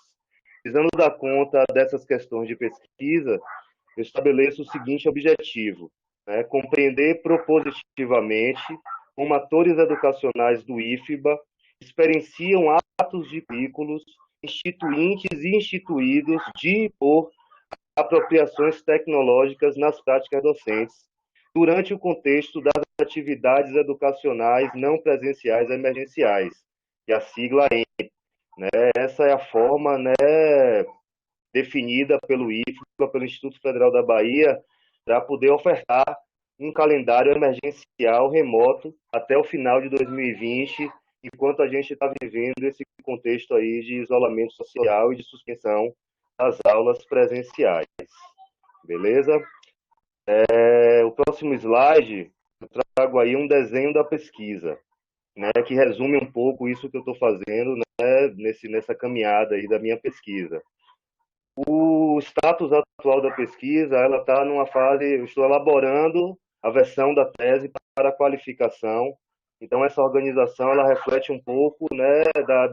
Visando dar conta dessas questões de pesquisa, eu estabeleço o seguinte objetivo: compreender propositivamente como atores educacionais do IFBA experienciam atos de currículos instituintes e instituídos de e por apropriações tecnológicas nas práticas docentes, durante o contexto das atividades educacionais não presenciais emergenciais, e a sigla EMP. Né? Essa é a forma, né, definida pelo IFBA, pelo Instituto Federal da Bahia, para poder ofertar um calendário emergencial remoto até o final de 2020, enquanto a gente está vivendo esse contexto aí de isolamento social e de suspensão das aulas presenciais. Beleza? O próximo slide, eu trago aí um desenho da pesquisa, né, que resume um pouco isso que eu estou fazendo, né, nessa caminhada aí da minha pesquisa. O status atual da pesquisa, ela está numa fase, eu estou elaborando a versão da tese para qualificação. Então, essa organização, ela reflete um pouco, né,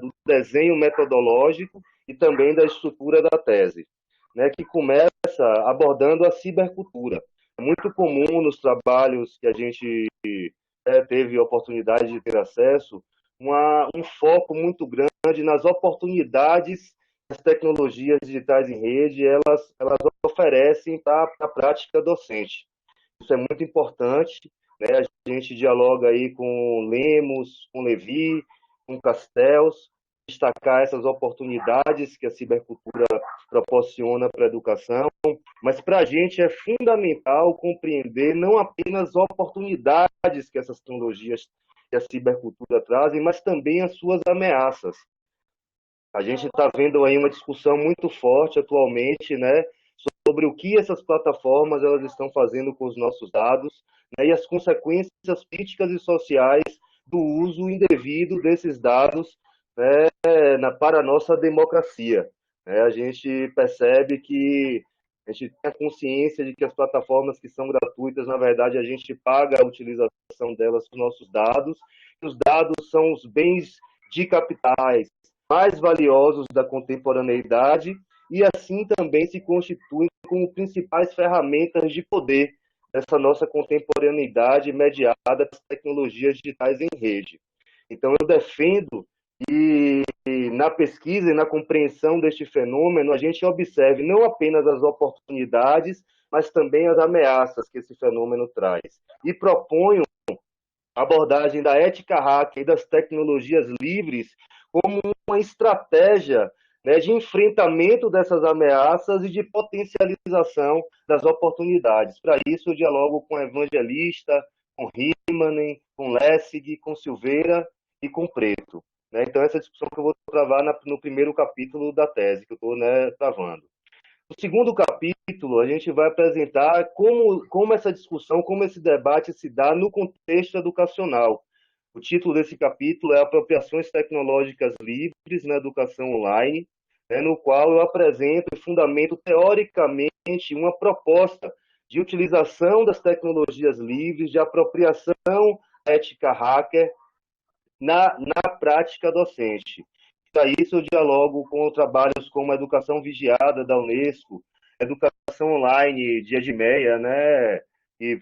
do desenho metodológico e também da estrutura da tese, né, que começa abordando a cibercultura. É muito comum nos trabalhos que a gente teve oportunidade de ter acesso, um foco muito grande nas oportunidades as tecnologias digitais em rede elas oferecem para a prática docente. Isso é muito importante, né? A gente dialoga aí com Lemos, com Levi, com Castells, destacar essas oportunidades que a cibercultura proporciona para a educação, mas para a gente é fundamental compreender não apenas oportunidades que essas tecnologias e a cibercultura trazem, mas também as suas ameaças. A gente está vendo aí uma discussão muito forte atualmente, né, sobre o que essas plataformas elas estão fazendo com os nossos dados, né, e as consequências políticas e sociais do uso indevido desses dados, né, para a nossa democracia. Né? A gente percebe que a gente tem a consciência de que as plataformas que são gratuitas, na verdade, a gente paga a utilização delas com nossos dados, e os dados são os bens de capitais mais valiosos da contemporaneidade e assim também se constituem como principais ferramentas de poder dessa nossa contemporaneidade mediada pelas tecnologias digitais em rede. Então, eu defendo que na pesquisa e na compreensão deste fenômeno a gente observe não apenas as oportunidades, mas também as ameaças que esse fenômeno traz. E proponho a abordagem da ética hacker e das tecnologias livres como uma estratégia, né, de enfrentamento dessas ameaças e de potencialização das oportunidades. Para isso, eu dialogo com Evangelista, com Riemann, com Lessig, com Silveira e com Preto. Né? Então, essa discussão que eu vou travar no primeiro capítulo da tese, que eu estou, né, travando. No segundo capítulo, a gente vai apresentar como essa discussão, como esse debate se dá no contexto educacional. O título desse capítulo é Apropriações Tecnológicas Livres na Educação Online, né, no qual eu apresento e fundamento teoricamente uma proposta de utilização das tecnologias livres, de apropriação ética hacker na prática docente. Para isso, eu dialogo com trabalhos como a Educação Vigiada da Unesco, Educação Online de Edmeia, né, e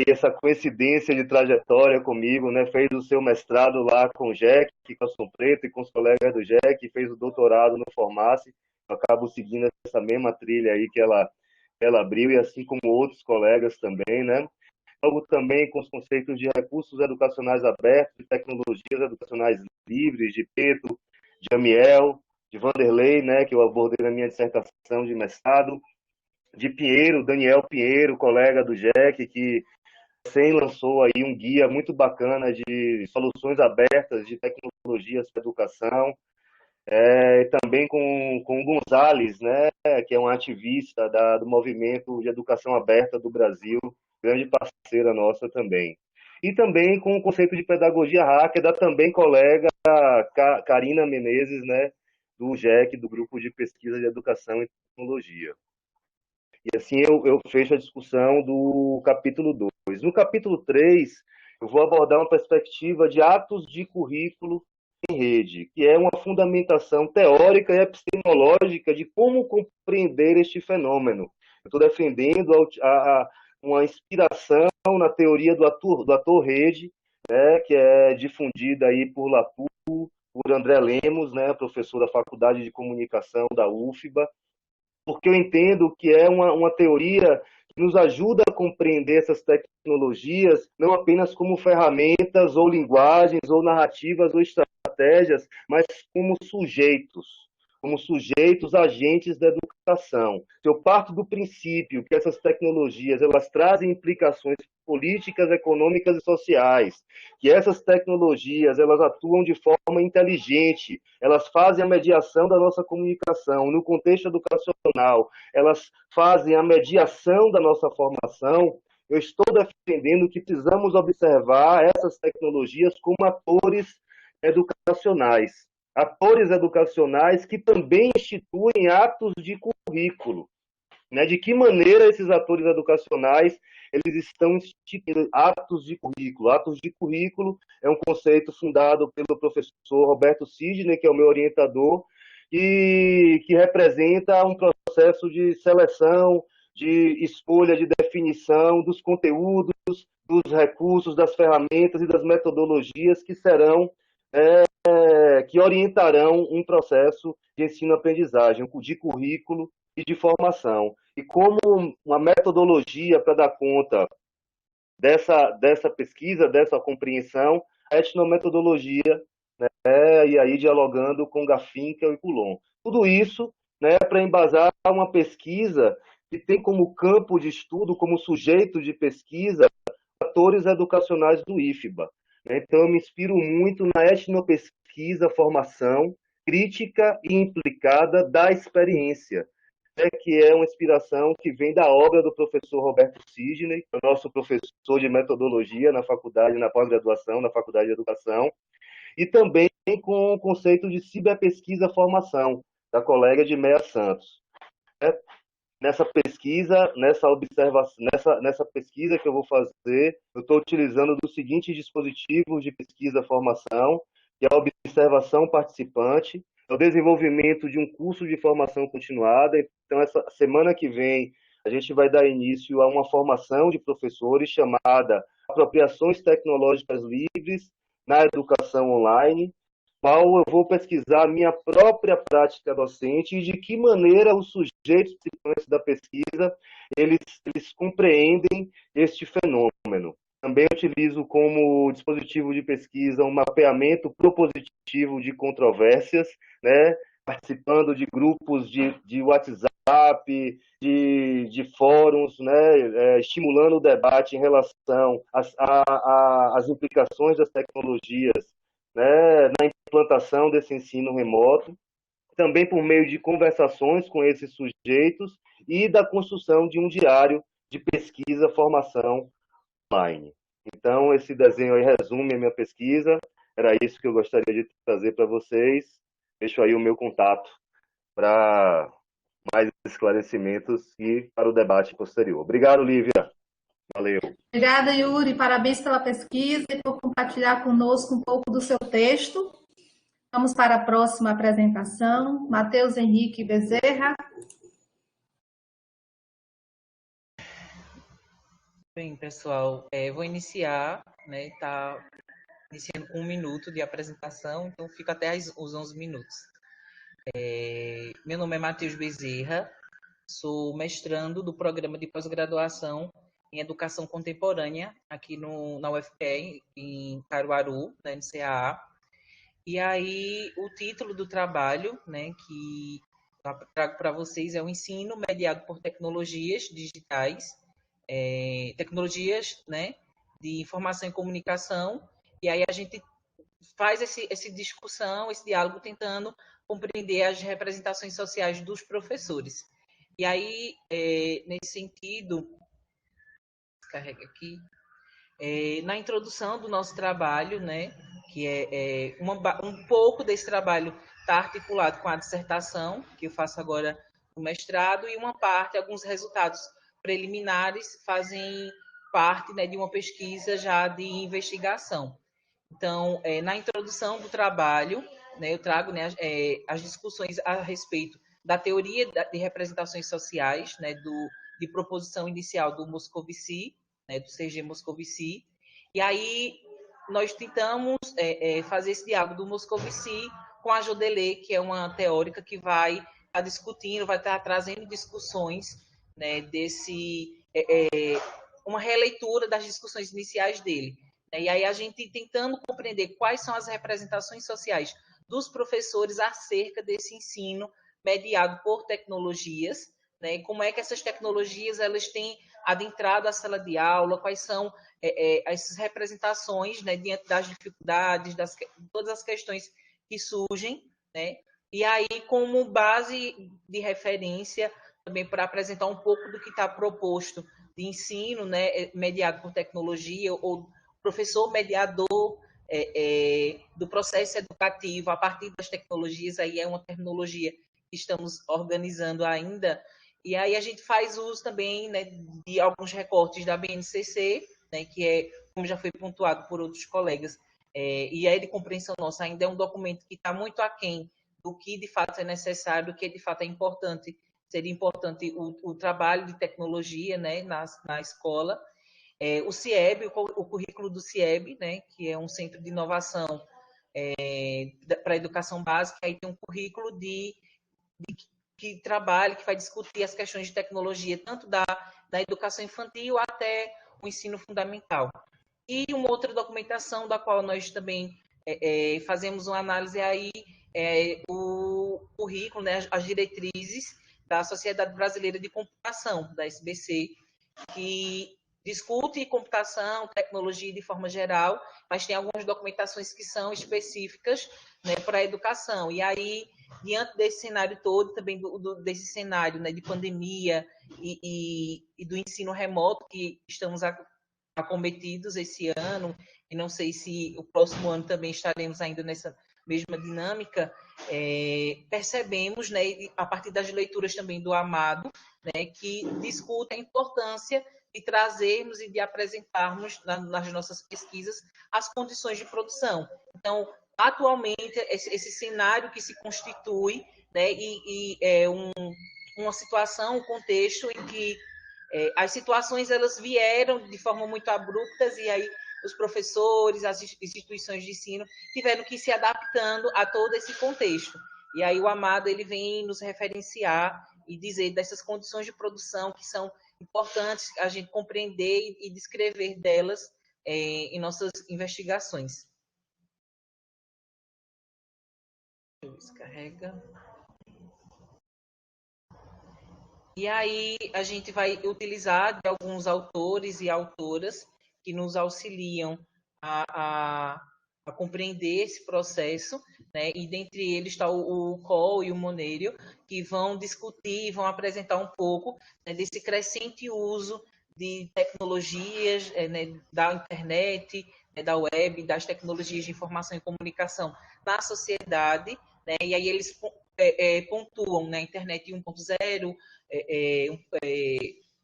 essa coincidência de trajetória comigo, né, fez o seu mestrado lá com o Jack, com a Preto e com os colegas do Jack, fez o doutorado no Formace, eu acabo seguindo essa mesma trilha aí que ela abriu, e assim como outros colegas também, né. Logo também com os conceitos de recursos educacionais abertos, de tecnologias educacionais livres, de Preto, de Amiel, de Vanderlei, né, que eu abordei na minha dissertação de mestrado, de Pinheiro, Daniel Pinheiro, colega do Jack, que lançou aí um guia muito bacana de soluções abertas de tecnologias para educação, também com o Gonzalez, né, que é um ativista do movimento de educação aberta do Brasil, grande parceira nossa também. E também com o conceito de pedagogia hacker da também colega Karina Menezes, né, do GEC, do Grupo de Pesquisa de Educação e Tecnologia. E assim eu fecho a discussão do capítulo 2. No capítulo 3, eu vou abordar uma perspectiva de atos de currículo em rede, que é uma fundamentação teórica e epistemológica de como compreender este fenômeno. Eu estou defendendo uma inspiração na teoria do ator rede, né, que é difundida aí por Latour, por André Lemos, né, professor da Faculdade de Comunicação da UFBA, porque eu entendo que é uma teoria que nos ajuda a compreender essas tecnologias não apenas como ferramentas ou linguagens ou narrativas ou estratégias, mas como sujeitos agentes da educação. Eu parto do princípio que essas tecnologias elas trazem implicações políticas, econômicas e sociais, que essas tecnologias elas atuam de forma inteligente, elas fazem a mediação da nossa comunicação no contexto educacional, elas fazem a mediação da nossa formação. Eu estou defendendo que precisamos observar essas tecnologias como atores educacionais. atores educacionais que também instituem atos de currículo, né? De que maneira esses atores educacionais eles estão instituindo atos de currículo. Atos de currículo é um conceito fundado pelo professor Roberto Sidney, que é o meu orientador, e que representa um processo de seleção, de escolha, de definição dos conteúdos, dos recursos, das ferramentas e das metodologias que serão que orientarão um processo de ensino-aprendizagem, de currículo e de formação. E como uma metodologia para dar conta dessa pesquisa, dessa compreensão, a etnometodologia, né, e aí dialogando com Garfinkel e Coulon. Tudo isso, né, para embasar uma pesquisa que tem como campo de estudo, como sujeito de pesquisa, atores educacionais do IFBA. Então, eu me inspiro muito na etnopesquisa, formação crítica e implicada da experiência, que é uma inspiração que vem da obra do professor Roberto Sidney, nosso professor de metodologia na faculdade, na pós-graduação, na Faculdade de Educação, e também com o conceito de ciberpesquisa-formação, da colega de Meia Santos. Nessa pesquisa, nessa pesquisa que eu vou fazer, eu estou utilizando dos seguintes dispositivos de pesquisa-formação, que é a observação participante, o desenvolvimento de um curso de formação continuada. Então, essa semana que vem, a gente vai dar início a uma formação de professores chamada Apropriações Tecnológicas Livres na Educação Online, qual eu vou pesquisar a minha própria prática docente e de que maneira os sujeitos participantes da pesquisa eles compreendem este fenômeno. Também utilizo como dispositivo de pesquisa um mapeamento propositivo de controvérsias, né, participando de grupos de WhatsApp, de fóruns, né, estimulando o debate em relação às implicações das tecnologias, né, na implantação desse ensino remoto, também por meio de conversações com esses sujeitos e da construção de um diário de pesquisa, formação online. Então, esse desenho aí resume a minha pesquisa, era isso que eu gostaria de trazer para vocês. Deixo aí o meu contato para mais esclarecimentos e para o debate posterior. Obrigado, Lívia. Valeu. Obrigada, Yuri. Parabéns pela pesquisa e por compartilhar conosco um pouco do seu texto. Vamos para a próxima apresentação. Matheus Henrique Bezerra. Bem, pessoal, vou iniciar, né? Tá iniciando com 1 minuto de apresentação, então fica até os 11 minutos. Meu nome é Matheus Bezerra, sou mestrando do programa de pós-graduação em Educação Contemporânea aqui na UFPE, em Caruaru, na NCAA. E aí, o título do trabalho, né, que eu trago para vocês é o ensino mediado por tecnologias digitais, tecnologias, né, de informação e comunicação, e aí a gente faz essa discussão, esse diálogo, tentando compreender as representações sociais dos professores. E aí, nesse sentido, carrega aqui, na introdução do nosso trabalho, né, que um pouco desse trabalho está articulado com a dissertação, que eu faço agora no mestrado, e uma parte, alguns resultados preliminares, fazem parte, né, de uma pesquisa já de investigação. Então, na introdução do trabalho, né, eu trago, né, as discussões a respeito da teoria de representações sociais, né, de proposição inicial do Moscovici, né, do C.G. Moscovici, e aí nós tentamos fazer esse diálogo do Moscovici com a Jodelet, que é uma teórica que vai estar discutindo, vai estar trazendo discussões, né, uma releitura das discussões iniciais dele. E aí a gente tentando compreender quais são as representações sociais dos professores acerca desse ensino mediado por tecnologias, né, e como é que essas tecnologias elas têm adentrado a sala de aula, quais são essas representações, né, diante das dificuldades, todas as questões que surgem, né, e aí como base de referência também para apresentar um pouco do que está proposto de ensino, né, mediado por tecnologia, ou professor mediador do processo educativo a partir das tecnologias, aí é uma terminologia que estamos organizando ainda, e aí a gente faz uso também, né, de alguns recortes da BNCC, né, que é, como já foi pontuado por outros colegas, e aí de compreensão nossa, ainda é um documento que está muito aquém do que de fato é necessário, do que de fato é importante, seria importante o trabalho de tecnologia, né, na escola. O CIEB, o currículo do CIEB, né, que é um centro de inovação para a educação básica, aí tem um currículo que trabalha, que vai discutir as questões de tecnologia, tanto da educação infantil até o ensino fundamental. E uma outra documentação da qual nós também fazemos uma análise aí, o currículo, né, as diretrizes da Sociedade Brasileira de Computação, da SBC, que discute computação, tecnologia de forma geral, mas tem algumas documentações que são específicas, né, para a educação. E aí, diante desse cenário todo, também desse cenário, né, de pandemia e do ensino remoto que estamos acometidos esse ano, e não sei se o próximo ano também estaremos ainda nessa mesma dinâmica, percebemos, né, a partir das leituras também do Amado, né, que discute a importância de trazermos e de apresentarmos nas nossas pesquisas as condições de produção. Então, atualmente, esse cenário que se constitui, né, e é uma situação, um contexto em que as situações elas vieram de forma muito abruptas e aí os professores, as instituições de ensino tiveram que ir se adaptando a todo esse contexto. E aí o Amado ele vem nos referenciar e dizer dessas condições de produção que são importantes a gente compreender e descrever delas em nossas investigações. Descarrega. E aí a gente vai utilizar de alguns autores e autoras que nos auxiliam a compreender esse processo, né? E dentre eles está o Coll e o Moneiro, que vão discutir, vão apresentar um pouco, né, desse crescente uso de tecnologias, né, da internet, né, da web, das tecnologias de informação e comunicação na sociedade, né? E aí eles pontuam, né, internet 1.0,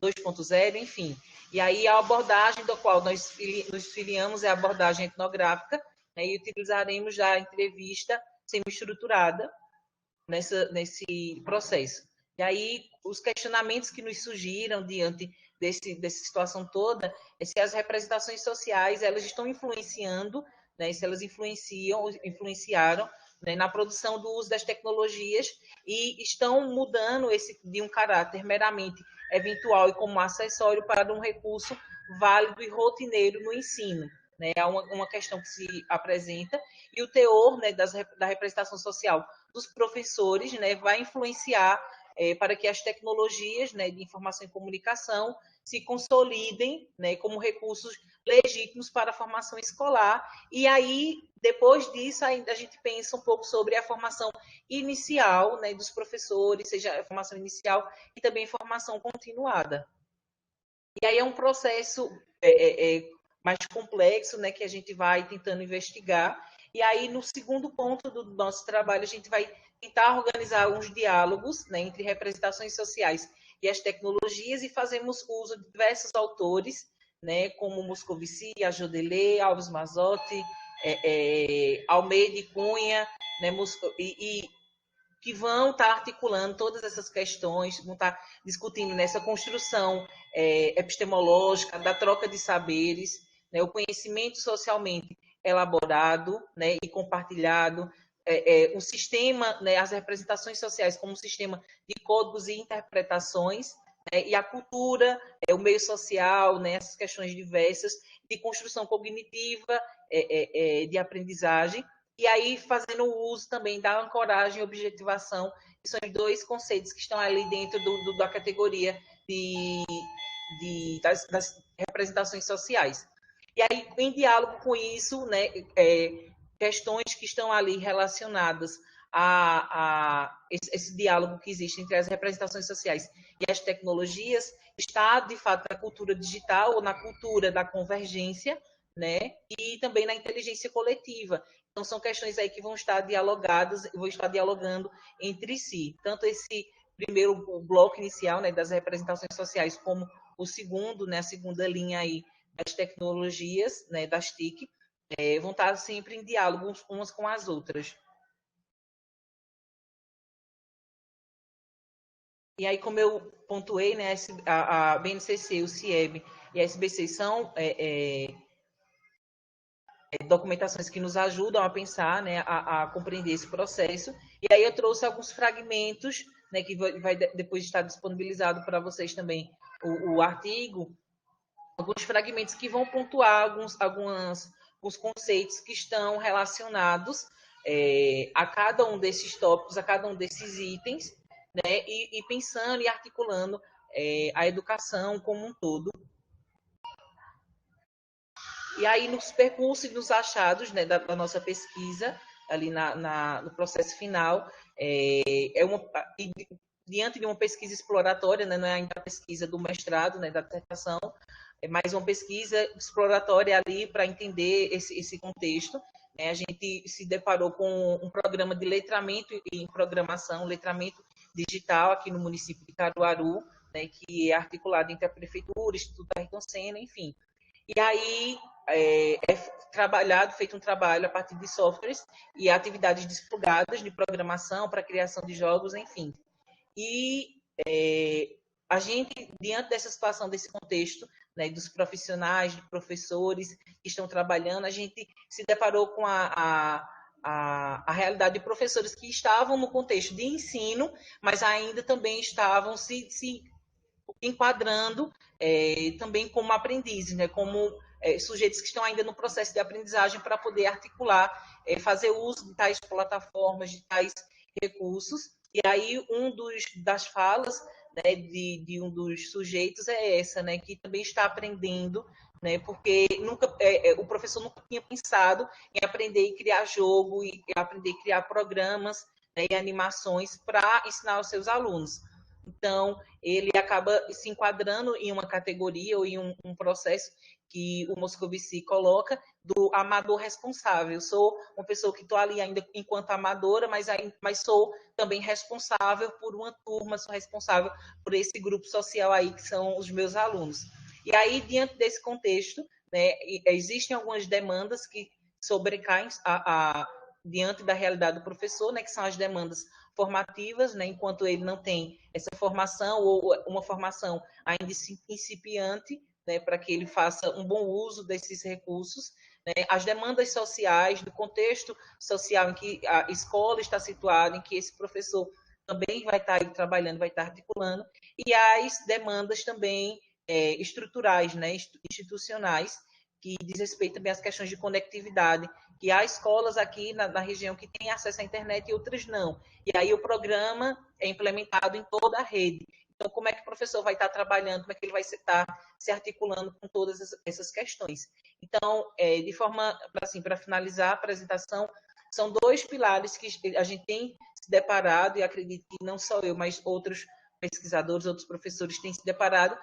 2.0, enfim. E aí a abordagem da qual nós nos filiamos é a abordagem etnográfica, né, e utilizaremos já a entrevista semi-estruturada nesse processo. E aí os questionamentos que nos surgiram diante dessa situação toda é se as representações sociais elas estão influenciando, né, se elas influenciaram, né, na produção do uso das tecnologias e estão mudando esse de um caráter meramente eventual e como acessório para um recurso válido e rotineiro no ensino. Né? É uma questão que se apresenta e o teor, né, da representação social dos professores, né, vai influenciar para que as tecnologias, né, de informação e comunicação se consolidem, né, como recursos legítimos para a formação escolar. E aí, depois disso, ainda a gente pensa um pouco sobre a formação inicial, né, dos professores, seja a formação inicial e também formação continuada. E aí é um processo mais complexo, né, que a gente vai tentando investigar. E aí, no segundo ponto do nosso trabalho, a gente vai tentar organizar uns diálogos, né, entre representações sociais e as tecnologias e fazemos uso de diversos autores, né, como Moscovici, Ajodelê, Alves Mazzotti, Almeida e Cunha, né, que vão estar articulando todas essas questões, vão estar discutindo nessa construção epistemológica da troca de saberes, né, o conhecimento socialmente elaborado, né, e compartilhado, o sistema, né, as representações sociais como um sistema de códigos e interpretações, né, e a cultura, o meio social, né, essas questões diversas de construção cognitiva, de aprendizagem, e aí fazendo uso também da ancoragem e objetivação, que são os dois conceitos que estão ali dentro da categoria das representações sociais. E aí, em diálogo com isso, né, questões que estão ali relacionadas a esse diálogo que existe entre as representações sociais e as tecnologias, está, de fato, na cultura digital ou na cultura da convergência, né? E também na inteligência coletiva. Então, são questões aí que vão estar dialogadas, vão estar dialogando entre si. Tanto esse primeiro bloco inicial, né, das representações sociais, como o segundo, né, a segunda linha aí das tecnologias, né, das TIC, vão estar sempre em diálogo umas com as outras. E aí, como eu pontuei, né, a BNCC, o CIEB e a SBC são documentações que nos ajudam a pensar, né, a compreender esse processo. E aí eu trouxe alguns fragmentos, né, que vai depois estar disponibilizado para vocês também o artigo, alguns fragmentos que vão pontuar alguns conceitos que estão relacionados a cada um desses tópicos, a cada um desses itens, né, e pensando e articulando a educação como um todo. E aí, nos percursos e nos achados, né, da nossa pesquisa, ali no processo final, diante de uma pesquisa exploratória, né, não é ainda a pesquisa do mestrado, né, da dissertação, é mais uma pesquisa exploratória ali para entender esse contexto. A gente se deparou com um programa de letramento em programação, letramento digital aqui no município de Caruaru, né, que é articulado entre a Prefeitura, o Instituto Ayrton Senna, enfim. E aí feito um trabalho a partir de softwares e atividades desplugadas de programação para criação de jogos, enfim. E a gente, diante dessa situação, desse contexto, né, dos profissionais, de professores que estão trabalhando, a gente se deparou com a realidade de professores que estavam no contexto de ensino, mas ainda também estavam se enquadrando também como aprendizes, né, como sujeitos que estão ainda no processo de aprendizagem para poder articular, fazer uso de tais plataformas, de tais recursos. E aí, das falas, né, de um dos sujeitos é essa, né, que também está aprendendo, né, porque o professor nunca tinha pensado em aprender e criar jogo, e aprender e criar programas, né, e animações para ensinar aos seus alunos. Então, ele acaba se enquadrando em uma categoria ou em um processo que o Moscovici coloca do amador responsável. Eu sou uma pessoa que estou ali ainda enquanto amadora, mas sou também responsável por uma turma, sou responsável por esse grupo social aí que são os meus alunos. E aí, diante desse contexto, né, existem algumas demandas que sobrecaem diante da realidade do professor, né, que são as demandas formativas, né, enquanto ele não tem essa formação ou uma formação ainda incipiente, né, para que ele faça um bom uso desses recursos, né, as demandas sociais, do contexto social em que a escola está situada, em que esse professor também vai estar aí trabalhando, vai estar articulando, e as demandas também estruturais, né, institucionais, que diz respeito também às questões de conectividade, que há escolas aqui na região que têm acesso à internet e outras não. E aí o programa é implementado em toda a rede. Então, como é que o professor vai estar trabalhando, como é que ele vai estar se articulando com todas essas questões? Então, de forma, assim, para finalizar a apresentação, são dois pilares que a gente tem se deparado, e acredito que não só eu, mas outros pesquisadores, outros professores têm se deparado,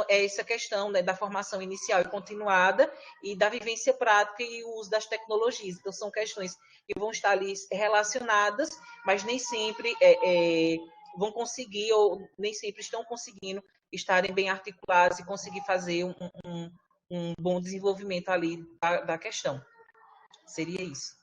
é essa questão, né, da formação inicial e continuada e da vivência prática e o uso das tecnologias. Então, são questões que vão estar ali relacionadas, mas nem sempre vão conseguir ou nem sempre estão conseguindo estarem bem articuladas e conseguir fazer um bom desenvolvimento ali da questão. Seria isso.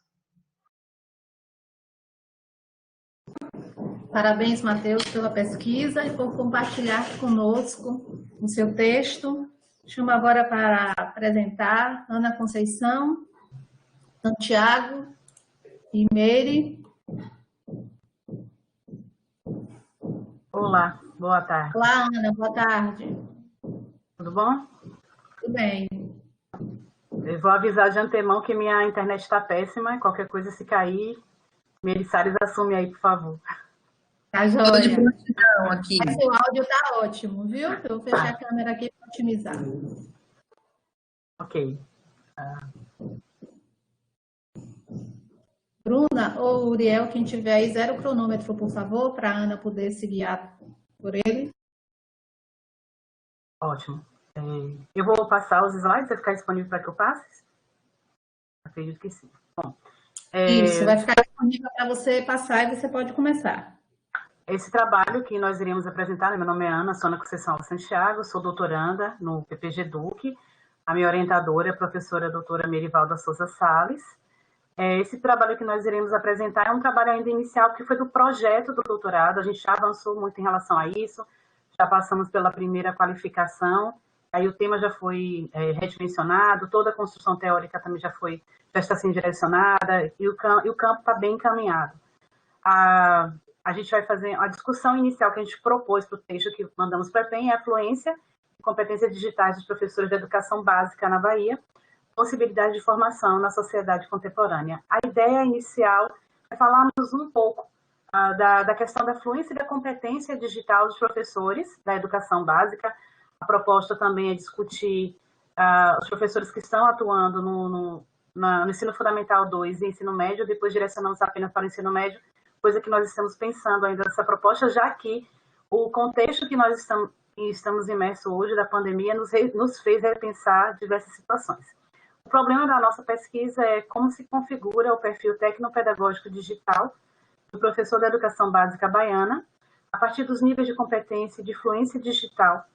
Parabéns, Matheus, pela pesquisa e por compartilhar conosco o seu texto. Chamo agora para apresentar Ana Conceição, Santiago e Meire. Olá, boa tarde. Olá, Ana, boa tarde. Tudo bom? Tudo bem. Eu vou avisar de antemão que minha internet está péssima. Qualquer coisa, se cair, Meire Salles assume aí, por favor. Tá joia. Aqui. Mas o áudio está ótimo, viu? Eu vou fechar a câmera aqui para otimizar. Ok. Bruna ou Uriel, quem tiver aí, 0 cronômetro, por favor, para a Ana poder se guiar por ele. Ótimo. Eu vou passar os slides, vai ficar disponível para que eu passe? acredito que sim. Bom, Isso, vai ficar disponível para você passar e você pode começar. esse trabalho que nós iremos apresentar, meu nome é Ana Sônia Conceição Santiago, sou doutoranda no PPG Duque, a minha orientadora é a professora doutora Merivalda Souza Salles. Esse trabalho que nós iremos apresentar é um trabalho ainda inicial, que foi do projeto do doutorado, a gente já avançou muito em relação a isso, já passamos pela primeira qualificação, aí o tema já foi redimensionado, toda a construção teórica também já está sendo direcionada, e o campo está bem encaminhado. A gente vai fazer a discussão inicial que a gente propôs para o texto que mandamos para a PEN, é a fluência e competências digitais dos professores de educação básica na Bahia, possibilidade de formação na sociedade contemporânea. A ideia inicial é falarmos um pouco da questão da fluência e da competência digital dos professores da educação básica. A proposta também é discutir os professores que estão atuando no ensino fundamental 2 e ensino médio, depois direcionamos apenas para o ensino médio, coisa que nós estamos pensando ainda nessa proposta, já que o contexto que nós estamos imersos hoje, da pandemia, nos fez repensar diversas situações. O problema da nossa pesquisa é como se configura o perfil tecnopedagógico digital do professor da educação básica baiana, a partir dos níveis de competência e de fluência digital,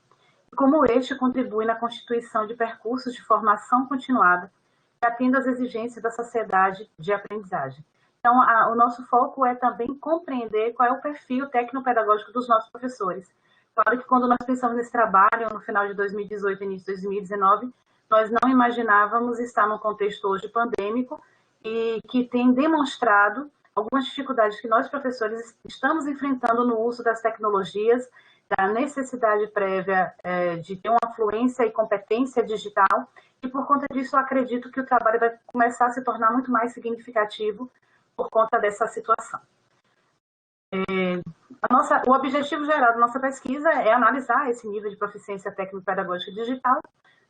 e como este contribui na constituição de percursos de formação continuada, que atenda às exigências da sociedade de aprendizagem. Então, o nosso foco é também compreender qual é o perfil tecnopedagógico dos nossos professores. Claro que quando nós pensamos nesse trabalho, no final de 2018 e início de 2019, nós não imaginávamos estar num contexto hoje pandêmico e que tem demonstrado algumas dificuldades que nós, professores, estamos enfrentando no uso das tecnologias, da necessidade prévia de ter uma fluência e competência digital, e por conta disso eu acredito que o trabalho vai começar a se tornar muito mais significativo por conta dessa situação. O objetivo geral da nossa pesquisa é analisar esse nível de proficiência técnico-pedagógica digital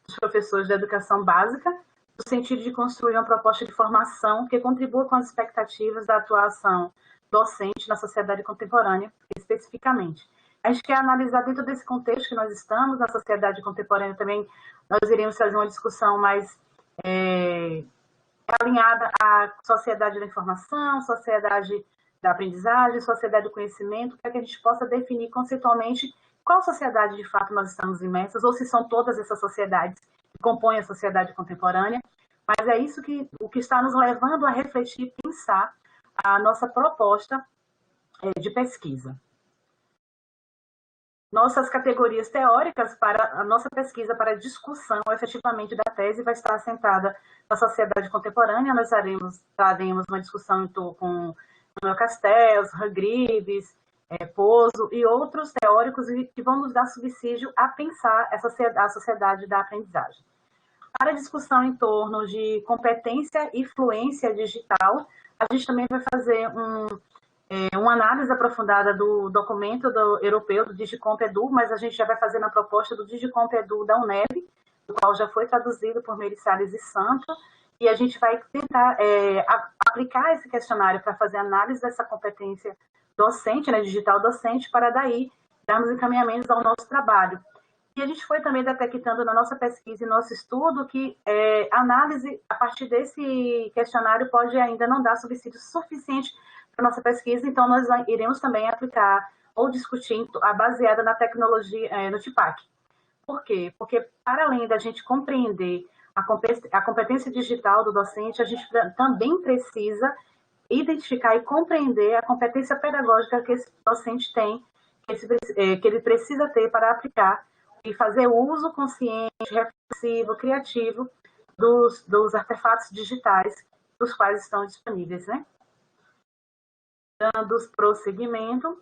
dos professores da educação básica, no sentido de construir uma proposta de formação que contribua com as expectativas da atuação docente na sociedade contemporânea, especificamente. A gente quer analisar dentro desse contexto que nós estamos, na sociedade contemporânea também, nós iremos fazer uma discussão mais alinhada à sociedade da informação, sociedade da aprendizagem, sociedade do conhecimento, para que a gente possa definir conceitualmente qual sociedade de fato nós estamos imersos, ou se são todas essas sociedades que compõem a sociedade contemporânea, mas é isso o que está nos levando a refletir e pensar a nossa proposta de pesquisa. Nossas categorias teóricas para a nossa pesquisa para a discussão efetivamente da tese vai estar assentada na sociedade contemporânea. Nós traremos uma discussão com Manuel Castells, Hargreaves, Pozo e outros teóricos que vão nos dar subsídio a pensar a sociedade da aprendizagem. Para a discussão em torno de competência e fluência digital, a gente também vai fazer uma análise aprofundada do documento europeu, do Digicomp Edu, mas a gente já vai fazer na proposta do Digicomp Edu da UNEB, o qual já foi traduzido por Meire Salles e Santo, e a gente vai tentar aplicar esse questionário para fazer análise dessa competência docente, né, digital docente, para daí darmos encaminhamentos ao nosso trabalho. E a gente foi também detectando na nossa pesquisa e nosso estudo que análise a partir desse questionário pode ainda não dar subsídio suficiente para a nossa pesquisa, então nós iremos também aplicar ou discutir baseada na tecnologia, no TIPAC. Por quê? Porque, para além da gente compreender a competência digital do docente, a gente também precisa identificar e compreender a competência pedagógica que esse docente tem, que ele precisa ter para aplicar e fazer uso consciente, reflexivo, criativo dos artefatos digitais dos quais estão disponíveis, né? Dando prosseguimento,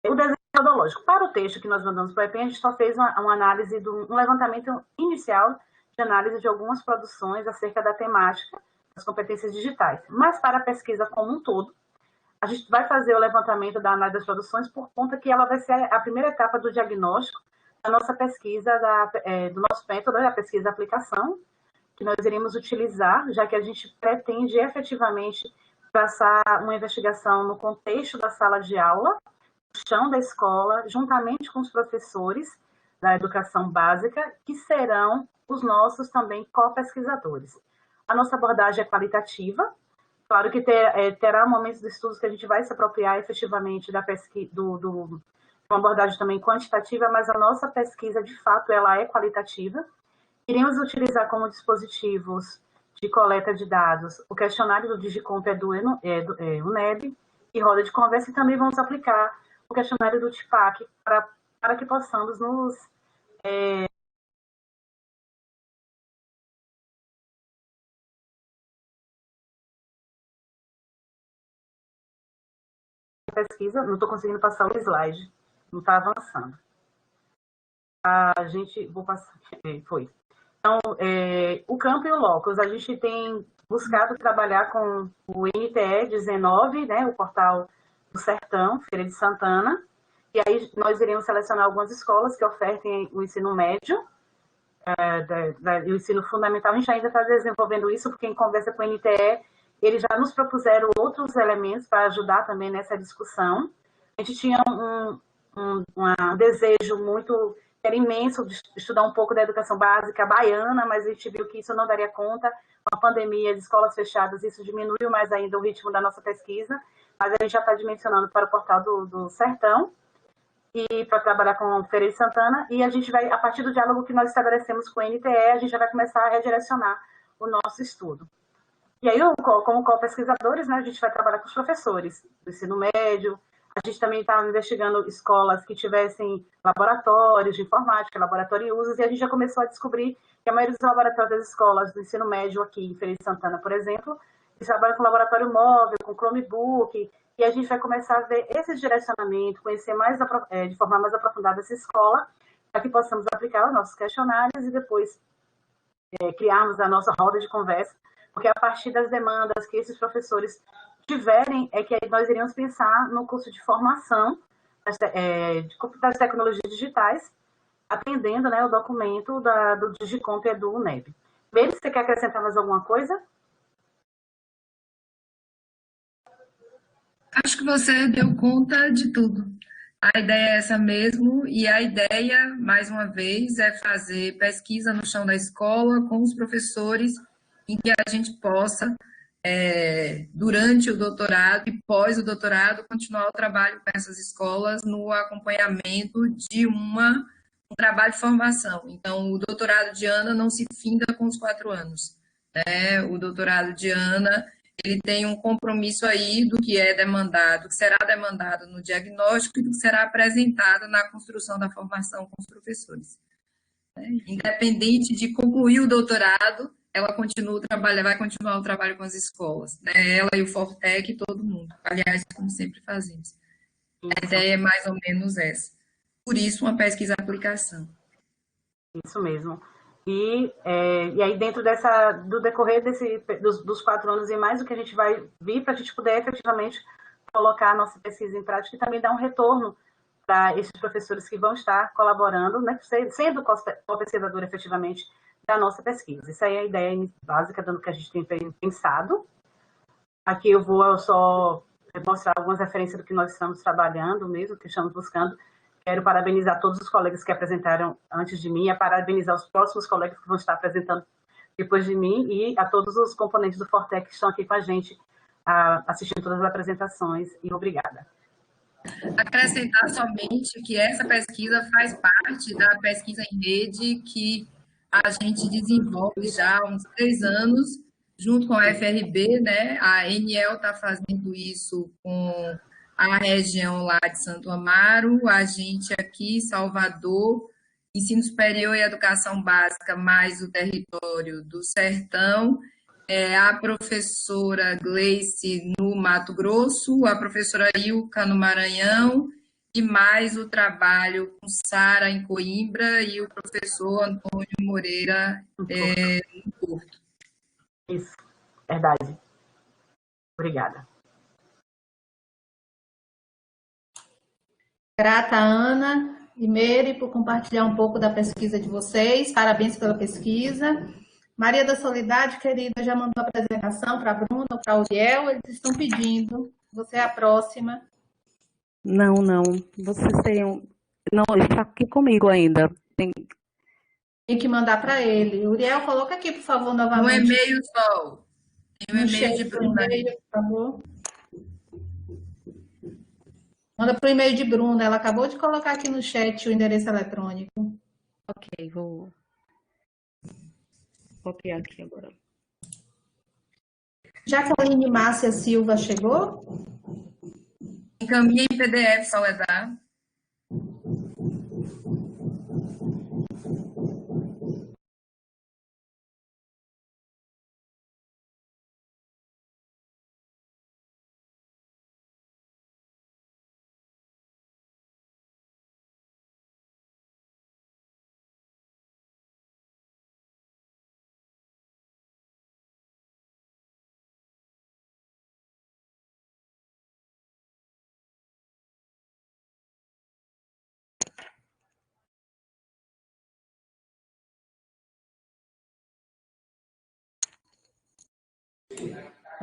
o desenho metodológico. Para o texto que nós mandamos para o EPEN, a gente só fez uma análise, um levantamento inicial de análise de algumas produções acerca da temática das competências digitais. Mas para a pesquisa como um todo, a gente vai fazer o levantamento da análise das produções por conta que ela vai ser a primeira etapa do diagnóstico da nossa pesquisa, do nosso método, da pesquisa aplicação, que nós iremos utilizar, já que a gente pretende efetivamente traçar uma investigação no contexto da sala de aula, no chão da escola, juntamente com os professores da educação básica, que serão os nossos também co-pesquisadores. A nossa abordagem é qualitativa. Claro que terá momentos de estudos que a gente vai se apropriar efetivamente da pesquisa, uma abordagem também quantitativa, mas a nossa pesquisa, de fato, ela é qualitativa. Iremos utilizar como dispositivos de coleta de dados o questionário do Digicomp do UNEB e roda de conversa, e também vamos aplicar o questionário do TIPAC para que possamos nos pesquisa. Não estou conseguindo passar o slide, não está avançando. Vou passar, foi. Então, o campo e o locus, a gente tem buscado trabalhar com o NTE 19, né, o portal do Sertão, Feira de Santana, e aí nós iremos selecionar algumas escolas que ofertem o ensino médio, e o ensino fundamental. A gente ainda está desenvolvendo isso, porque em conversa com o NTE, eles já nos propuseram outros elementos para ajudar também nessa discussão. A gente tinha um desejo muito... Era imenso de estudar um pouco da educação básica baiana, mas a gente viu que isso não daria conta. Com a pandemia, as escolas fechadas, isso diminuiu mais ainda o ritmo da nossa pesquisa, mas a gente já está dimensionando para o portal do Sertão e para trabalhar com o Feira de Santana, e a gente vai, a partir do diálogo que nós estabelecemos com o NTE, a gente já vai começar a redirecionar o nosso estudo. E aí, como co-pesquisadores, né, a gente vai trabalhar com os professores do ensino médio. A gente também está investigando escolas que tivessem laboratórios de informática, laboratório de usos, e a gente já começou a descobrir que a maioria dos laboratórios das escolas do ensino médio aqui em Feira de Santana, por exemplo, eles trabalham com laboratório móvel, com Chromebook, e a gente vai começar a ver esse direcionamento, conhecer mais de forma mais aprofundada essa escola, para que possamos aplicar os nossos questionários e depois criarmos a nossa roda de conversa, porque a partir das demandas que esses professores tiverem, é que nós iríamos pensar no curso de formação das tecnologias digitais, atendendo, né, o documento do Digicomp e do UNEB. Meire, você quer acrescentar mais alguma coisa? Acho que você deu conta de tudo. A ideia é essa mesmo, e a ideia, mais uma vez, é fazer pesquisa no chão da escola com os professores, em que a gente possa, durante o doutorado e pós o doutorado, continuar o trabalho com essas escolas no acompanhamento de um trabalho de formação. Então, o doutorado de Ana não se finda com os 4 anos. Né? O doutorado de Ana, ele tem um compromisso aí do que é demandado, que será demandado no diagnóstico e do que será apresentado na construção da formação com os professores. Independente de concluir o doutorado, ela vai continuar o trabalho com as escolas, né? Ela e o Fortec e todo mundo. Aliás, como sempre fazemos. A ideia é mais ou menos essa. Por isso, uma pesquisa-aplicação. Isso mesmo. E aí, dentro do decorrer dos 4 anos e mais, o que a gente vai vir para a gente poder efetivamente colocar a nossa pesquisa em prática e também dar um retorno para esses professores que vão estar colaborando, né, sendo co-pesquisador efetivamente da nossa pesquisa. Isso aí é a ideia básica do que a gente tem pensado. Aqui eu vou só mostrar algumas referências do que nós estamos trabalhando mesmo, que estamos buscando. Quero parabenizar todos os colegas que apresentaram antes de mim, parabenizar os próximos colegas que vão estar apresentando depois de mim e a todos os componentes do Fortec que estão aqui com a gente assistindo todas as apresentações, e obrigada. Acrescentar somente que essa pesquisa faz parte da pesquisa em rede que a gente desenvolve já há uns 3 anos, junto com a FRB, né? A Eniel está fazendo isso com a região lá de Santo Amaro, a gente aqui, Salvador, Ensino Superior e Educação Básica, mais o território do Sertão, a professora Gleice no Mato Grosso, a professora Ilka no Maranhão, e mais o trabalho com Sara em Coimbra e o professor Antônio Moreira no Porto. Isso, verdade. Obrigada. Grata, Ana e Meire, por compartilhar um pouco da pesquisa de vocês. Parabéns pela pesquisa. Maria da Soledade, querida, já mandou a apresentação para a Bruna, para o Uriel. Eles estão pedindo. Você é a próxima. Não. Vocês teriam... Não, ele está aqui comigo ainda. Tem que mandar para ele. Uriel, coloca aqui, por favor, No novamente. e-mail só. Tem um No e-mail chat de do Bruna. e-mail, por favor. Manda para o e-mail de Bruna. Ela acabou de colocar aqui no chat o endereço eletrônico. Ok, vou copiar aqui agora. Jaqueline Márcia Silva chegou? Encaminha em PDF, Soledad.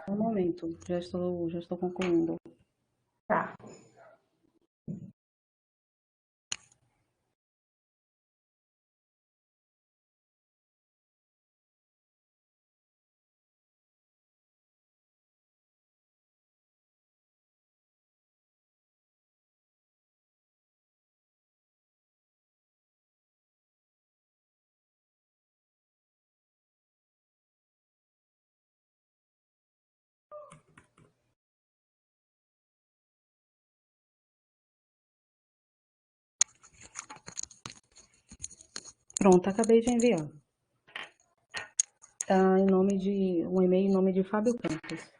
Um momento, já estou concluindo. Tá. Pronto, acabei de enviar. Tá um e-mail em nome de Fábio Campos.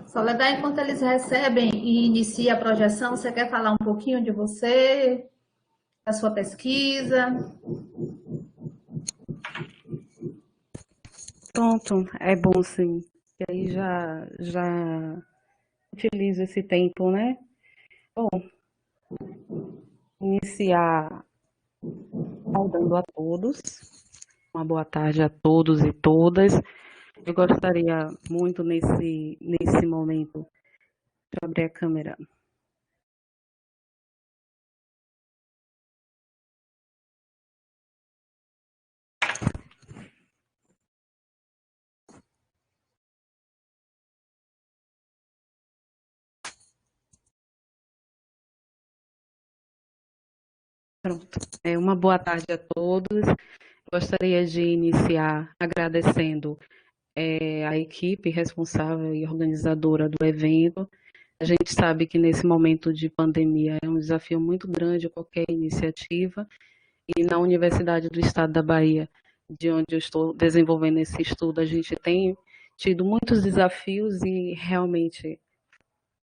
Soledad, enquanto eles recebem e inicia a projeção, você quer falar um pouquinho de você, da sua pesquisa? Pronto, é bom sim. E aí já utilizo esse tempo, né? Bom, iniciar saudando a todos. Uma boa tarde a todos e todas. Eu gostaria muito nesse momento de abrir a câmera. Pronto. Uma boa tarde a todos. Gostaria de iniciar agradecendo a equipe responsável e organizadora do evento. A gente sabe que nesse momento de pandemia é um desafio muito grande qualquer iniciativa, e na Universidade do Estado da Bahia, de onde eu estou desenvolvendo esse estudo, a gente tem tido muitos desafios e realmente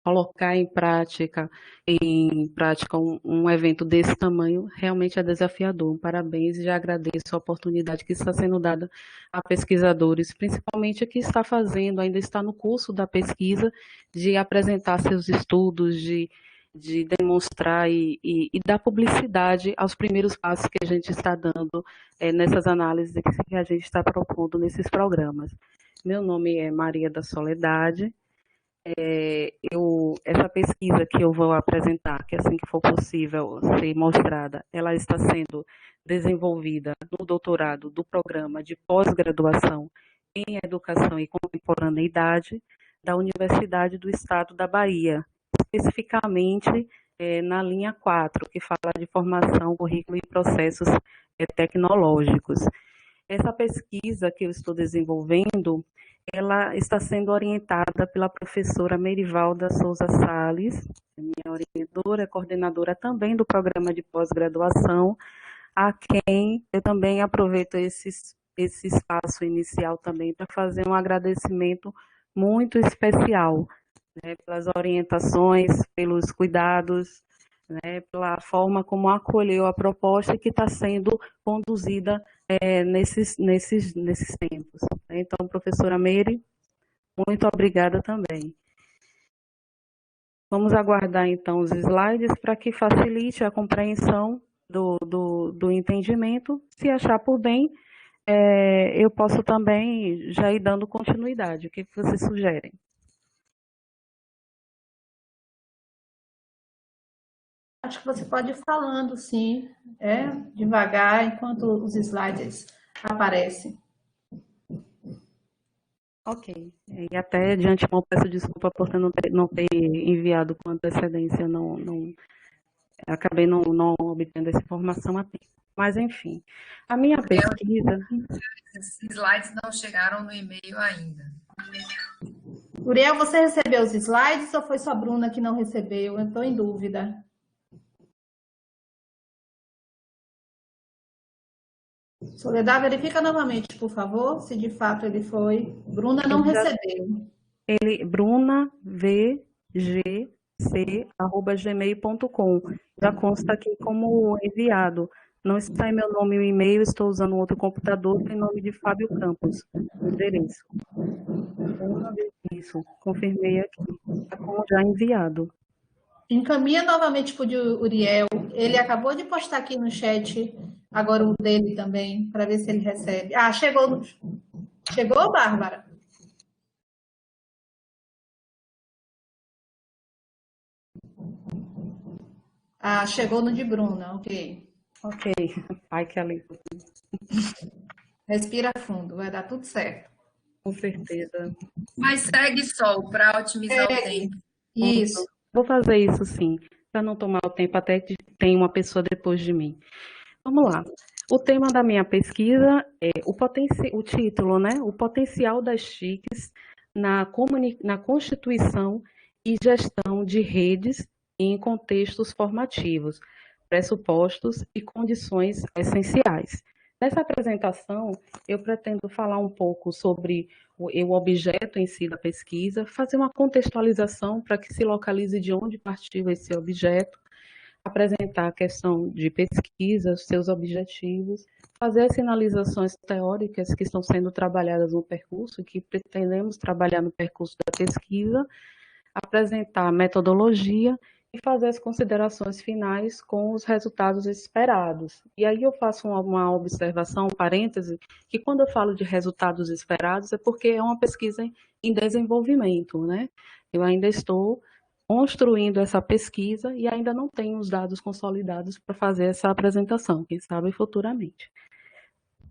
colocar em prática um evento desse tamanho realmente é desafiador. Parabéns e já agradeço a oportunidade que está sendo dada a pesquisadores, principalmente a que está fazendo, ainda está no curso da pesquisa, de apresentar seus estudos, de demonstrar e dar publicidade aos primeiros passos que a gente está dando nessas análises que a gente está propondo nesses programas. Meu nome é Maria da Soledade. Essa pesquisa que eu vou apresentar, que assim que for possível ser mostrada, ela está sendo desenvolvida no doutorado do programa de pós-graduação em Educação e Contemporaneidade da Universidade do Estado da Bahia, especificamente na linha 4, que fala de formação, currículo e processos tecnológicos. Essa pesquisa que eu estou desenvolvendo, ela está sendo orientada pela professora Merivalda Souza Salles, minha orientadora, coordenadora também do programa de pós-graduação, a quem eu também aproveito esse espaço inicial também para fazer um agradecimento muito especial, né, pelas orientações, pelos cuidados, né, pela forma como acolheu a proposta e que está sendo conduzida nesses tempos. Então, professora Meire, muito obrigada também. Vamos aguardar, então, os slides para que facilite a compreensão do entendimento. Se achar por bem, eu posso também já ir dando continuidade. O que vocês sugerem? Acho que você pode ir falando, sim, devagar, enquanto os slides aparecem. Ok. E até de antemão peço desculpa por não ter enviado com antecedência, acabei não obtendo essa informação a tempo. Mas, enfim, a minha pesquisa... Esses slides não chegaram no e-mail ainda. Uriel, você recebeu os slides ou foi só a Bruna que não recebeu? Eu estou em dúvida. Soledad, verifica novamente, por favor, se de fato ele foi. Bruna não recebeu. Bruna, vgc@gmail.com. Já consta aqui como enviado. Não está em meu nome o e-mail, estou usando outro computador, tem nome de Fábio Campos, o endereço. Isso, confirmei aqui. Está como já enviado. Encaminha novamente para o Uriel. Ele acabou de postar aqui no chat, agora o dele também, para ver se ele recebe. Ah, chegou. Chegou, Bárbara? Ah, chegou no de Bruna, ok. Ok. Ai, que alívio. Respira fundo, vai dar tudo certo. Com certeza. Mas segue só para otimizar o tempo. Isso. Vou fazer isso sim, para não tomar o tempo até que tem uma pessoa depois de mim. Vamos lá. O tema da minha pesquisa é o título, né? O potencial das TICs na constituição e gestão de redes em contextos formativos, pressupostos e condições essenciais. Nessa apresentação, eu pretendo falar um pouco sobre o objeto em si da pesquisa, fazer uma contextualização para que se localize de onde partiu esse objeto, apresentar a questão de pesquisa, seus objetivos, fazer as sinalizações teóricas que estão sendo trabalhadas no percurso, que pretendemos trabalhar no percurso da pesquisa, apresentar a metodologia e fazer as considerações finais com os resultados esperados. E aí eu faço uma observação, um parêntese, que quando eu falo de resultados esperados é porque é uma pesquisa em desenvolvimento, né? Eu ainda estou construindo essa pesquisa e ainda não tenho os dados consolidados para fazer essa apresentação, quem sabe futuramente.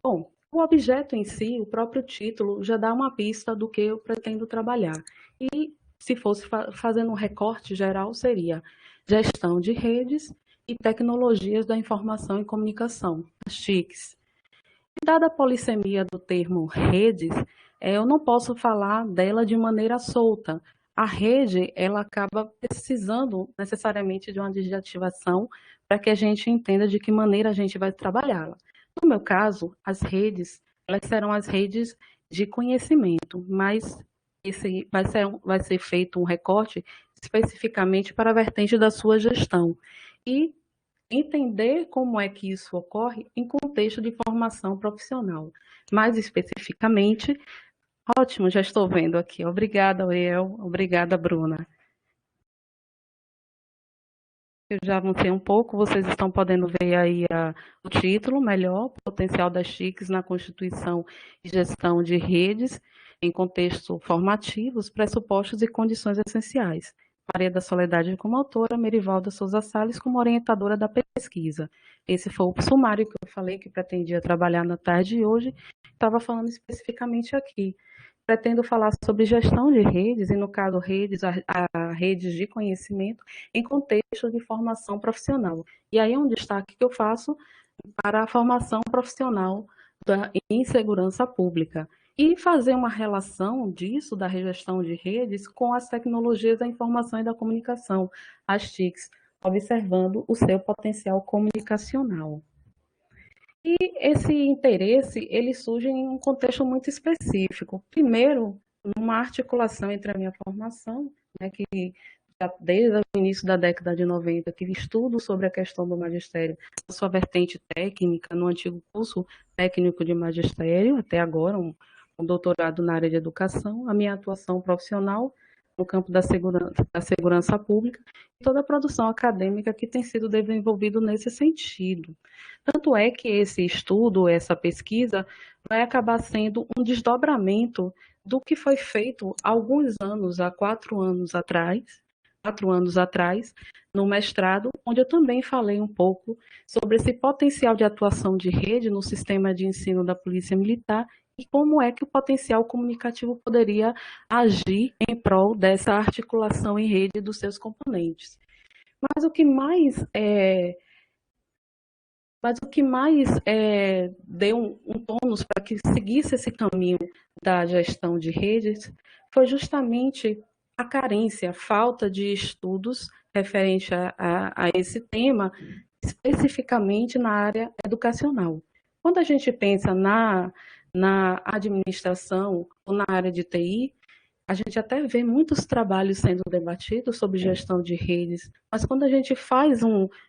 Bom, o objeto em si, o próprio título, já dá uma pista do que eu pretendo trabalhar. E se fosse fazendo um recorte geral, seria gestão de redes e tecnologias da informação e comunicação, as TICs. Dada a polissemia do termo redes, eu não posso falar dela de maneira solta. A rede, ela acaba precisando necessariamente de uma adjetivação para que a gente entenda de que maneira a gente vai trabalhá-la. No meu caso, as redes, elas serão as redes de conhecimento, mas esse vai ser feito um recorte especificamente para a vertente da sua gestão e entender como é que isso ocorre em contexto de formação profissional. Mais especificamente, ótimo, já estou vendo aqui. Obrigada, Uriel. Obrigada, Bruna. Eu já avancei um pouco, vocês estão podendo ver aí o título melhor, Potencial das TICs na Constituição e Gestão de Redes em Contexto Formativo, os Pressupostos e Condições Essenciais. Maria da Soledade como autora, Merivalda Souza Salles como orientadora da pesquisa. Esse foi o sumário que eu falei que pretendia trabalhar na tarde de hoje, estava falando especificamente aqui. Pretendo falar sobre gestão de redes, e no caso redes, a redes de conhecimento, em contexto de formação profissional. E aí é um destaque que eu faço para a formação profissional em segurança pública. E fazer uma relação disso, da gestão de redes, com as tecnologias da informação e da comunicação, as TICs, observando o seu potencial comunicacional. E esse interesse, ele surge em um contexto muito específico. Primeiro, numa articulação entre a minha formação, né, que desde o início da década de 90, tive estudos sobre a questão do magistério, a sua vertente técnica, no antigo curso técnico de magistério, até agora, um doutorado na área de educação, a minha atuação profissional no campo da segurança pública e toda a produção acadêmica que tem sido desenvolvido nesse sentido. Tanto é que esse estudo, essa pesquisa, vai acabar sendo um desdobramento do que foi feito há alguns anos, há 4 anos atrás, no mestrado, onde eu também falei um pouco sobre esse potencial de atuação de rede no sistema de ensino da Polícia Militar e como é que o potencial comunicativo poderia agir em prol dessa articulação em rede dos seus componentes. Mas o que mais deu um tônus para que seguisse esse caminho da gestão de redes foi justamente a carência, a falta de estudos referente a esse tema, especificamente na área educacional. Quando a gente pensa na administração ou na área de TI, a gente até vê muitos trabalhos sendo debatidos sobre gestão de redes, mas quando a gente faz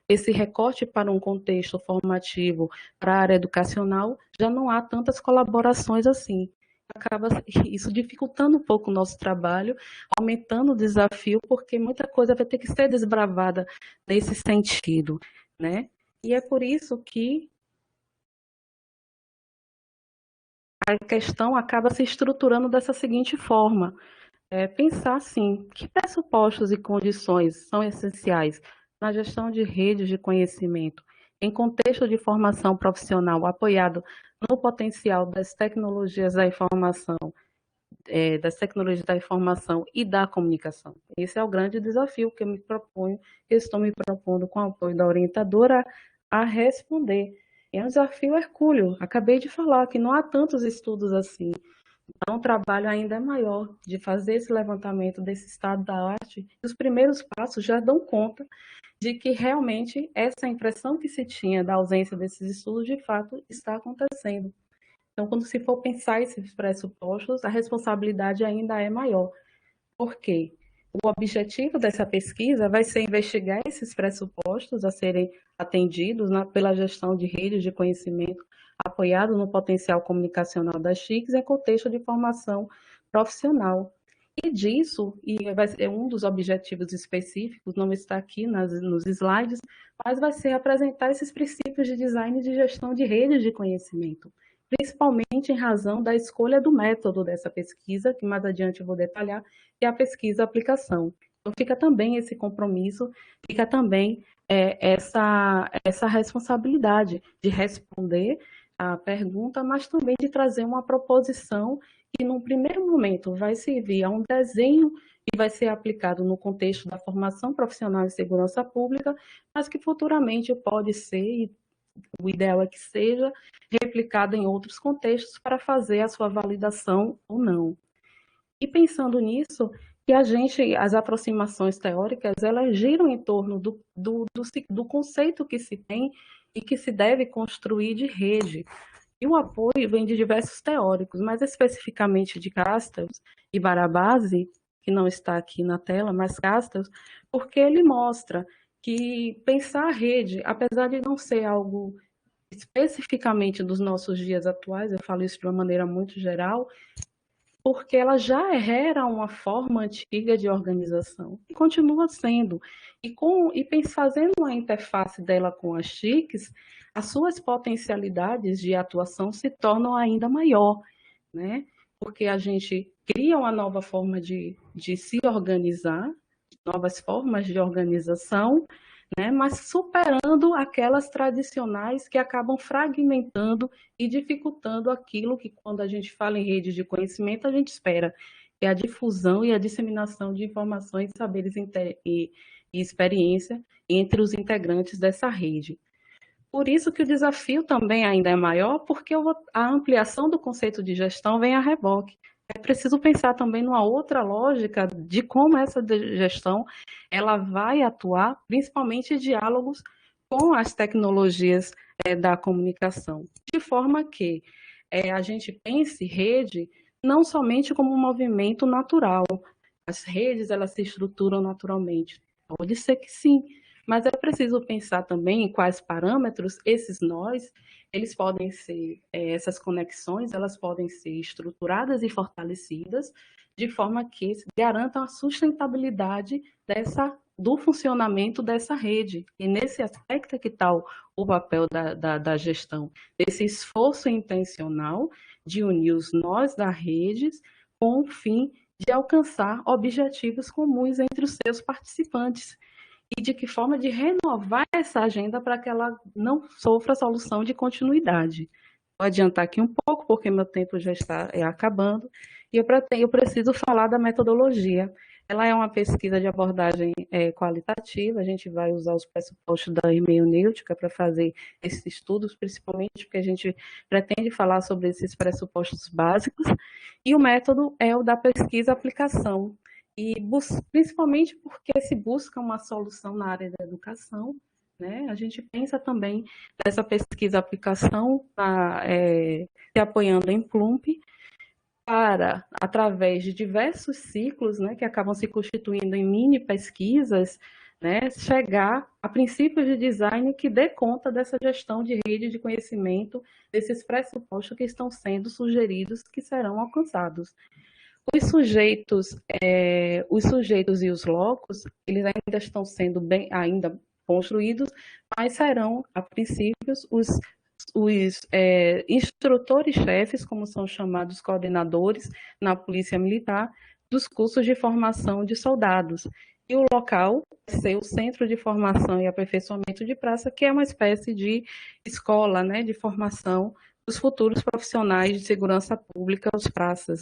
esse recorte para um contexto formativo, para a área educacional, já não há tantas colaborações assim. Acaba isso dificultando um pouco o nosso trabalho, aumentando o desafio, porque muita coisa vai ter que ser desbravada nesse sentido, né? E é por isso que a questão acaba se estruturando dessa seguinte forma. Pensar assim, que pressupostos e condições são essenciais na gestão de redes de conhecimento, em contexto de formação profissional apoiado no potencial das tecnologias da informação e da comunicação. Esse é o grande desafio que estou me propondo com o apoio da orientadora a responder. É um desafio hercúleo. Acabei de falar que não há tantos estudos assim. Então, o trabalho ainda é maior de fazer esse levantamento desse estado da arte. E os primeiros passos já dão conta de que realmente essa impressão que se tinha da ausência desses estudos, de fato, está acontecendo. Então, quando se for pensar esses pressupostos, a responsabilidade ainda é maior. Por quê? O objetivo dessa pesquisa vai ser investigar esses pressupostos a serem atendidos pela gestão de redes de conhecimento apoiado no potencial comunicacional das TICs em contexto de formação profissional. E disso, e vai ser um dos objetivos específicos, não está aqui nos slides, mas vai ser apresentar esses princípios de design e de gestão de redes de conhecimento, principalmente em razão da escolha do método dessa pesquisa, que mais adiante eu vou detalhar, que é a pesquisa-aplicação. Então, fica também esse compromisso, fica também essa responsabilidade de responder a pergunta, mas também de trazer uma proposição que, num primeiro momento, vai servir a um desenho e vai ser aplicado no contexto da formação profissional em segurança pública, mas que futuramente pode ser, e o ideal é que seja, replicado em outros contextos para fazer a sua validação ou não. E pensando nisso, que as aproximações teóricas, elas giram em torno do conceito que se tem e que se deve construir de rede. E o apoio vem de diversos teóricos, mais especificamente de Castells e Barabasi, que não está aqui na tela, mas Castells, porque ele mostra que pensar a rede, apesar de não ser algo especificamente dos nossos dias atuais, eu falo isso de uma maneira muito geral, porque ela já era uma forma antiga de organização e continua sendo. E fazendo uma interface dela com as TICs, as suas potencialidades de atuação se tornam ainda maior, né? Porque a gente cria uma nova forma de se organizar, novas formas de organização, né? Mas superando aquelas tradicionais que acabam fragmentando e dificultando aquilo que, quando a gente fala em redes de conhecimento, a gente espera, que é a difusão e a disseminação de informações, saberes e experiência entre os integrantes dessa rede. Por isso que o desafio também ainda é maior, porque a ampliação do conceito de gestão vem a reboque. É preciso pensar também numa outra lógica de como essa gestão ela vai atuar, principalmente em diálogos com as tecnologias da comunicação, de forma que a gente pense rede não somente como um movimento natural, as redes elas se estruturam naturalmente. Pode ser que sim, mas é preciso pensar também em quais parâmetros esses nós, eles podem ser, essas conexões, elas podem ser estruturadas e fortalecidas de forma que garantam a sustentabilidade do funcionamento dessa rede. E nesse aspecto é que está o papel da gestão, desse esforço intencional de unir os nós da rede com o fim de alcançar objetivos comuns entre os seus participantes e de que forma de renovar essa agenda para que ela não sofra solução de continuidade. Vou adiantar aqui um pouco, porque meu tempo já está acabando, e eu preciso falar da metodologia. Ela é uma pesquisa de abordagem qualitativa, a gente vai usar os pressupostos da hermenêutica para fazer esses estudos, principalmente porque a gente pretende falar sobre esses pressupostos básicos, e o método é o da pesquisa-aplicação, e principalmente porque se busca uma solução na área da educação, né? A gente pensa também nessa pesquisa-aplicação se apoiando em Plump, para, através de diversos ciclos, né, que acabam se constituindo em mini pesquisas, né, chegar a princípios de design que dê conta dessa gestão de rede de conhecimento, desses pressupostos que estão sendo sugeridos, que serão alcançados. Os sujeitos e os locos, eles ainda estão sendo ainda construídos, mas serão, a princípios, os instrutores-chefes, como são chamados coordenadores na Polícia Militar, dos cursos de formação de soldados. E o local vai ser o Centro de Formação e Aperfeiçoamento de Praça, que é uma espécie de escola, né, de formação dos futuros profissionais de segurança pública, os praças,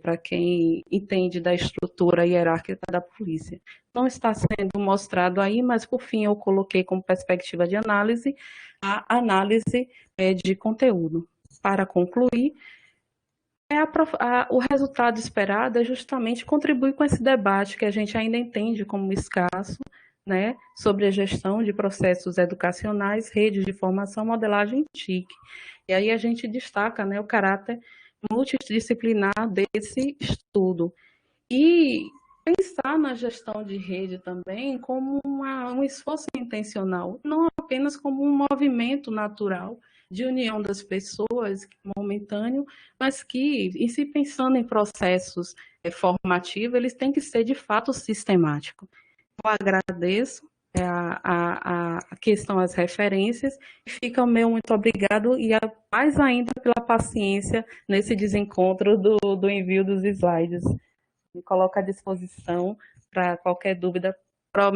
para quem entende da estrutura hierárquica da polícia. Não está sendo mostrado aí, mas, por fim, eu coloquei como perspectiva de análise a análise de conteúdo. Para concluir, o resultado esperado é justamente contribuir com esse debate que a gente ainda entende como escasso, né, sobre a gestão de processos educacionais, redes de formação, modelagem TIC. E aí a gente destaca, né, o caráter multidisciplinar desse estudo. E pensar na gestão de rede também como um esforço intencional, não apenas como um movimento natural de união das pessoas, momentâneo, mas que, em se pensando em processos formativos, eles têm que ser, de fato, sistemáticos. Eu agradeço a questão, as referências, e fica o meu muito obrigado, e mais ainda pela paciência nesse desencontro do envio dos slides. Me coloco à disposição para qualquer dúvida.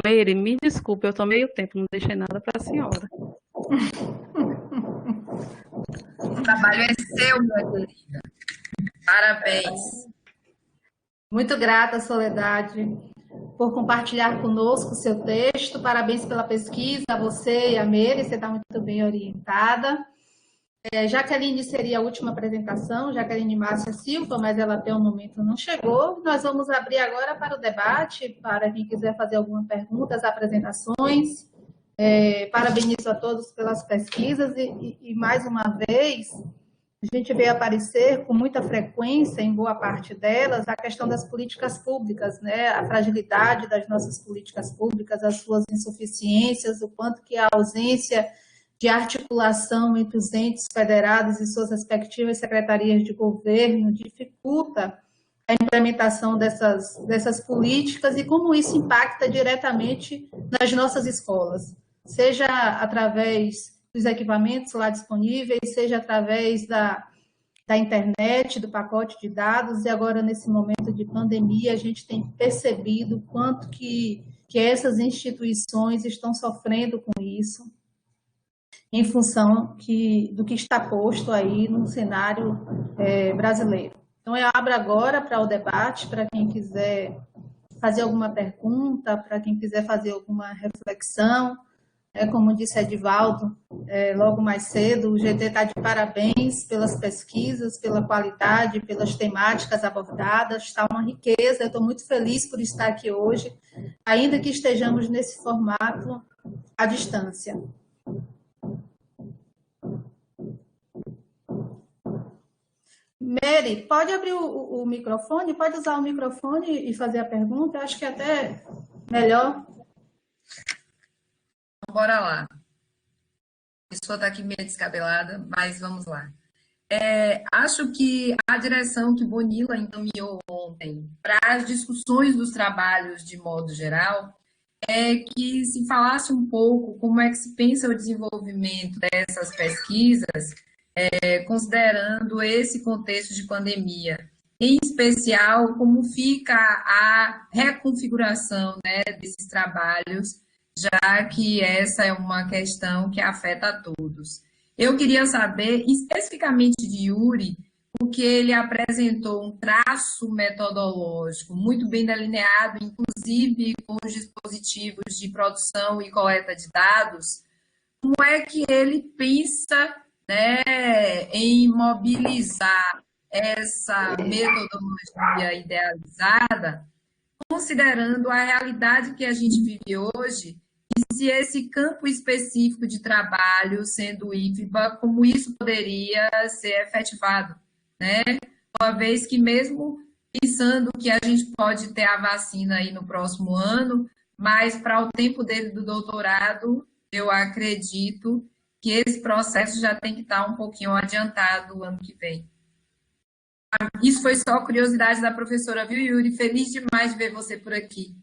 Meire, me desculpe, eu tomei o tempo, não deixei nada para a senhora. O trabalho é seu, minha querida. Parabéns. Muito grata, Soledade, por compartilhar conosco o seu texto. Parabéns pela pesquisa, a você e a Meire, você está muito bem orientada. Jaqueline seria a última apresentação, Jaqueline Márcia Silva, mas ela até o momento não chegou. Nós vamos abrir agora para o debate, para quem quiser fazer alguma pergunta, as apresentações. Parabenizo a todos pelas pesquisas e mais uma vez, a gente vê aparecer com muita frequência, em boa parte delas, a questão das políticas públicas, né? A fragilidade das nossas políticas públicas, as suas insuficiências, o quanto que a ausência de articulação entre os entes federados e suas respectivas secretarias de governo dificulta a implementação dessas políticas e como isso impacta diretamente nas nossas escolas, seja através dos equipamentos lá disponíveis, seja através da internet, do pacote de dados, e agora, nesse momento de pandemia, a gente tem percebido quanto que essas instituições estão sofrendo com isso, em função do que está posto aí no cenário brasileiro. Então, eu abro agora para o debate, para quem quiser fazer alguma pergunta, para quem quiser fazer alguma reflexão. Como disse Edivaldo, logo mais cedo, o GT está de parabéns pelas pesquisas, pela qualidade, pelas temáticas abordadas, está uma riqueza. Eu estou muito feliz por estar aqui hoje, ainda que estejamos nesse formato à distância. Mary, pode abrir o microfone? Pode usar o microfone e fazer a pergunta? Eu acho que é até melhor. Bora lá. A pessoa está aqui meio descabelada, mas vamos lá. Acho que a direção que Bonilla encaminhou ontem para as discussões dos trabalhos de modo geral é que se falasse um pouco como é que se pensa o desenvolvimento dessas pesquisas, considerando esse contexto de pandemia, em especial como fica a reconfiguração, né, desses trabalhos, já que essa é uma questão que afeta a todos. Eu queria saber especificamente de Yuri, porque ele apresentou um traço metodológico muito bem delineado, inclusive com os dispositivos de produção e coleta de dados. Como é que ele pensa, né, em mobilizar essa metodologia idealizada, considerando a realidade que a gente vive hoje, e se esse campo específico de trabalho, sendo o IFBA, como isso poderia ser efetivado, né? Uma vez que mesmo pensando que a gente pode ter a vacina aí no próximo ano, mas para o tempo dele do doutorado, eu acredito que esse processo já tem que estar um pouquinho adiantado o ano que vem. Isso foi só curiosidade da professora, viu, Yuri? Feliz demais de ver você por aqui.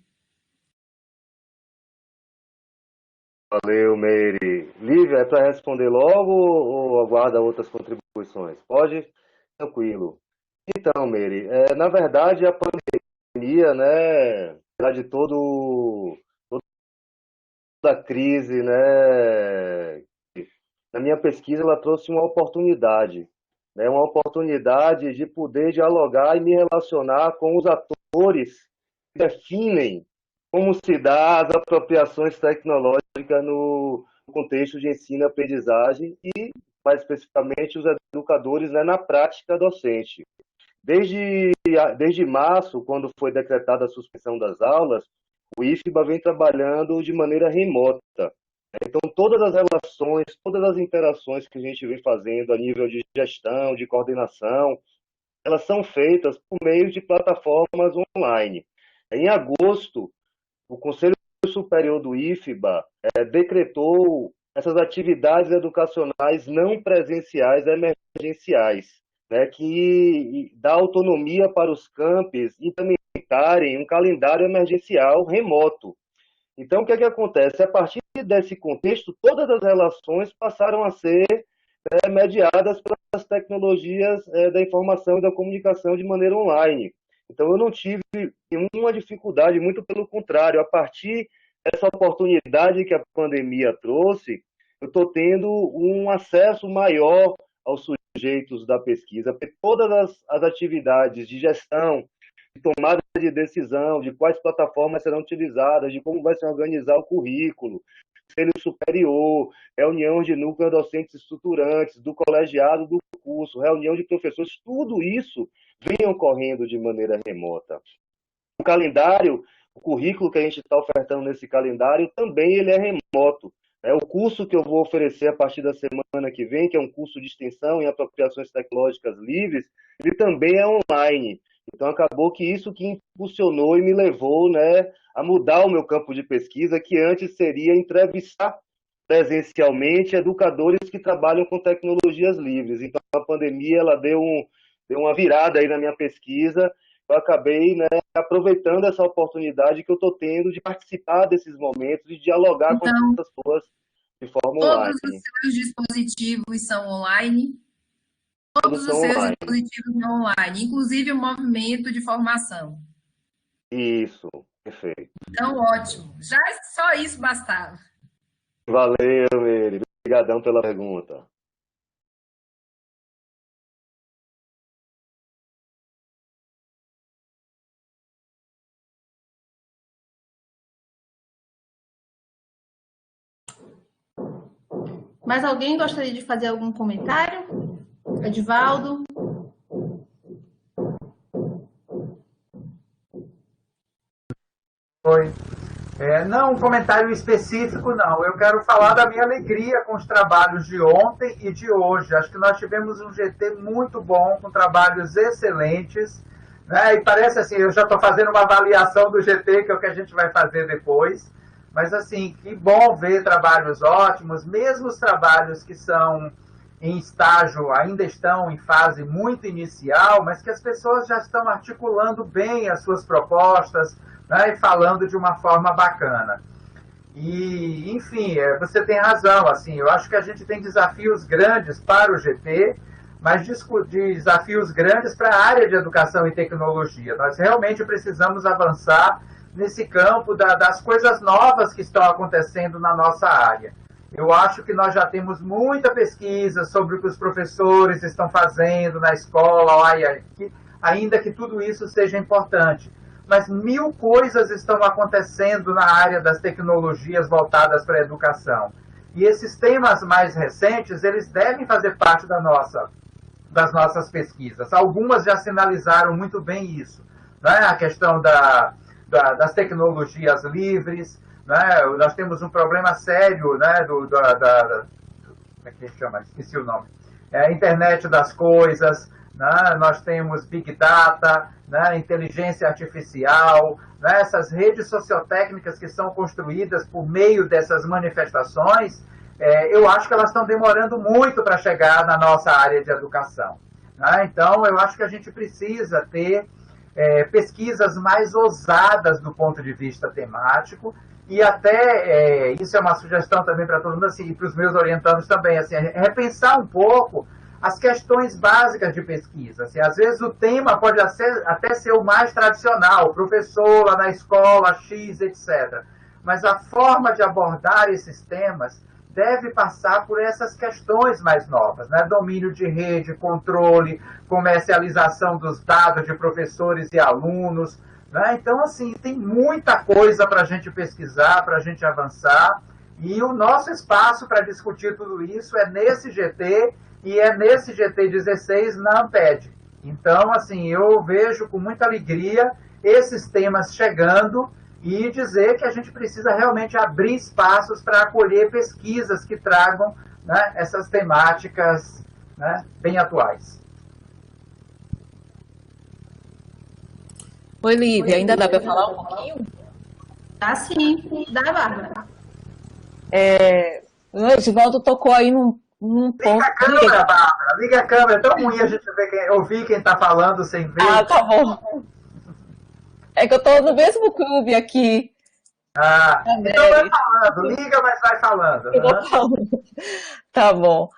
Valeu, Meire. Lívia, é para responder logo ou aguarda outras contribuições? Pode? Tranquilo. Então, Meire, na verdade, a pandemia, né, apesar de toda a crise, né, na minha pesquisa ela trouxe uma oportunidade, né, uma oportunidade de poder dialogar e me relacionar com os atores que definem como se dá as apropriações tecnológicas no contexto de ensino e aprendizagem e, mais especificamente, os educadores, né, na prática docente. Desde março, quando foi decretada a suspensão das aulas, o IFBA vem trabalhando de maneira remota. Então, todas as relações, todas as interações que a gente vem fazendo a nível de gestão, de coordenação, elas são feitas por meio de plataformas online. Em agosto, o Conselho Superior do IFBA decretou essas atividades educacionais não presenciais emergenciais, né, que dá autonomia para os campos implementarem um calendário emergencial remoto. Então, o que é que acontece? A partir desse contexto, todas as relações passaram a ser mediadas pelas tecnologias da informação e da comunicação de maneira online. Então, eu não tive nenhuma dificuldade, muito pelo contrário. A partir dessa oportunidade que a pandemia trouxe, eu estou tendo um acesso maior aos sujeitos da pesquisa, porque todas as atividades de gestão, de tomada de decisão, de quais plataformas serão utilizadas, de como vai se organizar o currículo, conselho superior, reunião de núcleos docentes estruturantes, do colegiado do curso, reunião de professores, tudo isso vem ocorrendo de maneira remota. O calendário, o currículo que a gente está ofertando nesse calendário, também ele é remoto. O curso que eu vou oferecer a partir da semana que vem, que é um curso de extensão em apropriações tecnológicas livres, ele também é online. Então, acabou que isso que impulsionou e me levou, né, a mudar o meu campo de pesquisa, que antes seria entrevistar presencialmente educadores que trabalham com tecnologias livres. Então, a pandemia ela deu uma virada aí na minha pesquisa. Eu acabei, né, aproveitando essa oportunidade que eu estou tendo de participar desses momentos e dialogar com as pessoas de forma online. Todos os seus dispositivos são online? Todos os seus dispositivos são online, inclusive o movimento de formação. Isso, perfeito. Então, ótimo. Já só isso bastava. Valeu, Meire. Obrigadão pela pergunta. Mais alguém gostaria de fazer algum comentário? Edivaldo? Oi. Não um comentário específico, não. Eu quero falar da minha alegria com os trabalhos de ontem e de hoje. Acho que nós tivemos um GT muito bom, com trabalhos excelentes, né? E parece assim, eu já estou fazendo uma avaliação do GT, que é o que a gente vai fazer depois. Mas, assim, que bom ver trabalhos ótimos, mesmo os trabalhos que são em estágio, ainda estão em fase muito inicial, mas que as pessoas já estão articulando bem as suas propostas, né, e falando de uma forma bacana. E, enfim, você tem razão, assim, eu acho que a gente tem desafios grandes para o GT, mas desafios grandes para a área de educação e tecnologia. Nós realmente precisamos avançar nesse campo das coisas novas que estão acontecendo na nossa área. Eu acho que nós já temos muita pesquisa sobre o que os professores estão fazendo na escola, ainda que tudo isso seja importante. Mas 1000 coisas estão acontecendo na área das tecnologias voltadas para a educação. E esses temas mais recentes, eles devem fazer parte das nossas pesquisas. Algumas já sinalizaram muito bem isso, né? A questão das tecnologias livres, né? Nós temos um problema sério, né? Como é que chama? Esqueci o nome. A internet das coisas, né? Nós temos Big Data, né? Inteligência artificial, né? Essas redes sociotécnicas que são construídas por meio dessas manifestações, eu acho que elas estão demorando muito para chegar na nossa área de educação, né? Então, eu acho que a gente precisa ter pesquisas mais ousadas do ponto de vista temático, e até, isso é uma sugestão também para todo mundo, assim, e para os meus orientandos também, assim, repensar um pouco as questões básicas de pesquisa. Assim, às vezes o tema pode até ser o mais tradicional, professor lá na escola, X, etc. Mas a forma de abordar esses temas deve passar por essas questões mais novas, né? Domínio de rede, controle, comercialização dos dados de professores e alunos, né? Então, assim, tem muita coisa para a gente pesquisar, para a gente avançar, e o nosso espaço para discutir tudo isso é nesse GT, e é nesse GT 16 na Amped. Então, assim, eu vejo com muita alegria esses temas chegando, e dizer que a gente precisa realmente abrir espaços para acolher pesquisas que tragam, né, essas temáticas, né, bem atuais. Oi, Lívia, ainda dá para falar um pouquinho? Dá sim, dá, Bárbara. O Edivaldo tocou aí num ponto... Liga a câmera, Bárbara, liga a câmera, é tão ruim a gente ouvir quem está falando sem ver. Ah, tá bom. É que eu estou no mesmo clube aqui. Então vai falando, liga, mas vai falando. Tá bom.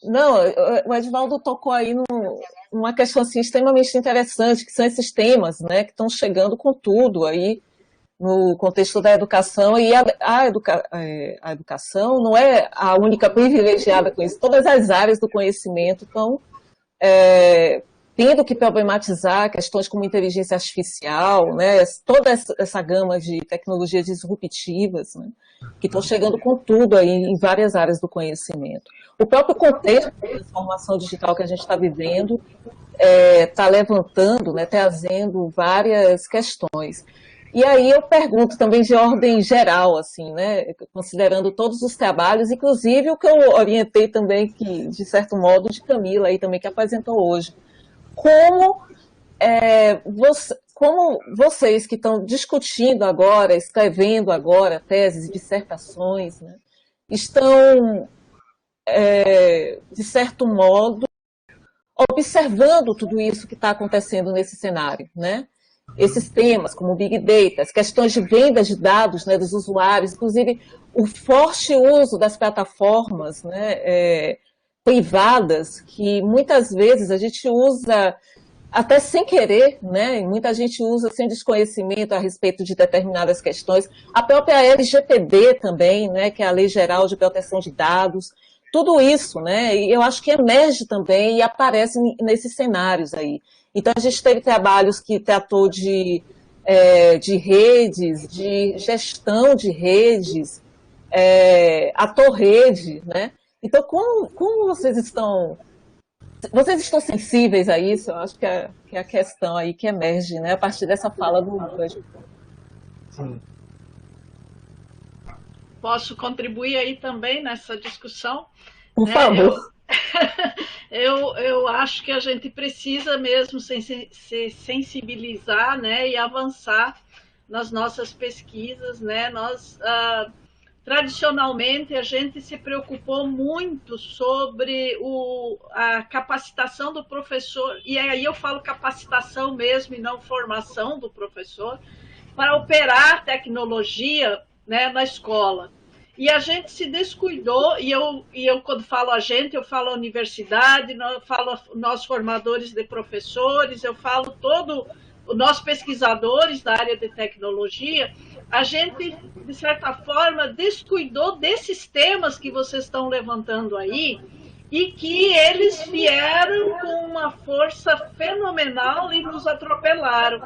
Não, o Edivaldo tocou aí numa questão assim, extremamente interessante, que são esses temas, né, que estão chegando com tudo aí no contexto da educação, e a educação não é a única privilegiada com isso. Todas as áreas do conhecimento estão tendo que problematizar questões como inteligência artificial, né, toda essa gama de tecnologias disruptivas, né, que estão chegando com tudo aí em várias áreas do conhecimento. O próprio contexto da transformação digital que a gente está vivendo está levantando, né, trazendo várias questões. E aí eu pergunto também de ordem geral, assim, né, considerando todos os trabalhos, inclusive o que eu orientei também, que, de certo modo, de Camila aí também, que apresentou hoje. Como vocês que estão discutindo agora, escrevendo agora teses e dissertações, né, estão, de certo modo, observando tudo isso que está acontecendo nesse cenário, né? Esses temas como Big Data, as questões de venda de dados, né, dos usuários, inclusive o forte uso das plataformas, né, privadas, que muitas vezes a gente usa até sem querer, né? Muita gente usa sem desconhecimento a respeito de determinadas questões. A própria LGPD também, né, que é a Lei Geral de Proteção de Dados, tudo isso, né, e eu acho que emerge também e aparece nesses cenários aí. Então, a gente teve trabalhos que tratou de redes, de gestão de redes, a Torrede, né? Então, como vocês estão sensíveis a isso? Eu acho que é a questão aí que emerge, né, a partir dessa fala do Lucas. Sim. Posso contribuir aí também nessa discussão? Por favor. Eu acho que a gente precisa mesmo se sensibilizar, né, e avançar nas nossas pesquisas, né? Nós, tradicionalmente, a gente se preocupou muito sobre a capacitação do professor, e aí eu falo capacitação mesmo e não formação do professor, para operar a tecnologia, né, na escola. E a gente se descuidou, e eu quando falo a gente, eu falo a universidade, eu falo nós formadores de professores, eu falo nós pesquisadores da área de tecnologia, a gente, de certa forma, descuidou desses temas que vocês estão levantando aí, e que eles vieram com uma força fenomenal e nos atropelaram.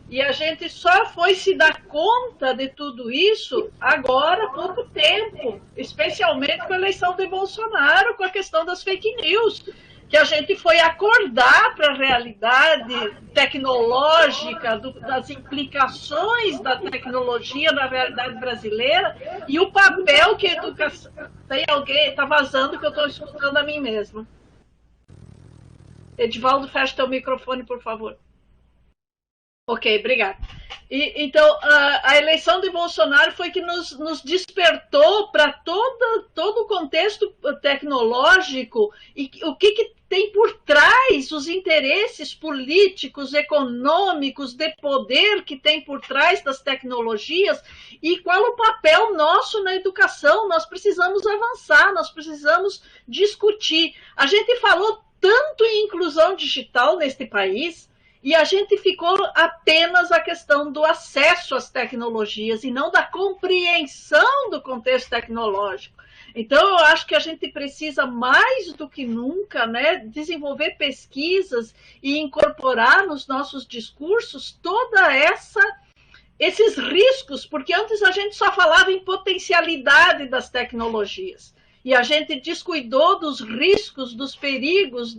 E a gente só foi se dar conta de tudo isso agora há pouco tempo, especialmente com a eleição de Bolsonaro, com a questão das fake news, que a gente foi acordar para a realidade tecnológica, das implicações da tecnologia na realidade brasileira e o papel que a educação... Tem alguém, está vazando que eu estou escutando a mim mesma. Edivaldo, fecha teu microfone, por favor. Ok, obrigada. Então, a eleição de Bolsonaro foi que nos despertou para todo o contexto tecnológico e o que tem por trás, os interesses políticos, econômicos, de poder que tem por trás das tecnologias e qual o papel nosso na educação. Nós precisamos avançar, nós precisamos discutir. A gente falou tanto em inclusão digital neste país, e a gente ficou apenas a questão do acesso às tecnologias e não da compreensão do contexto tecnológico. Então, eu acho que a gente precisa, mais do que nunca, né, desenvolver pesquisas e incorporar nos nossos discursos esses riscos, porque antes a gente só falava em potencialidade das tecnologias. E a gente descuidou dos riscos, dos perigos,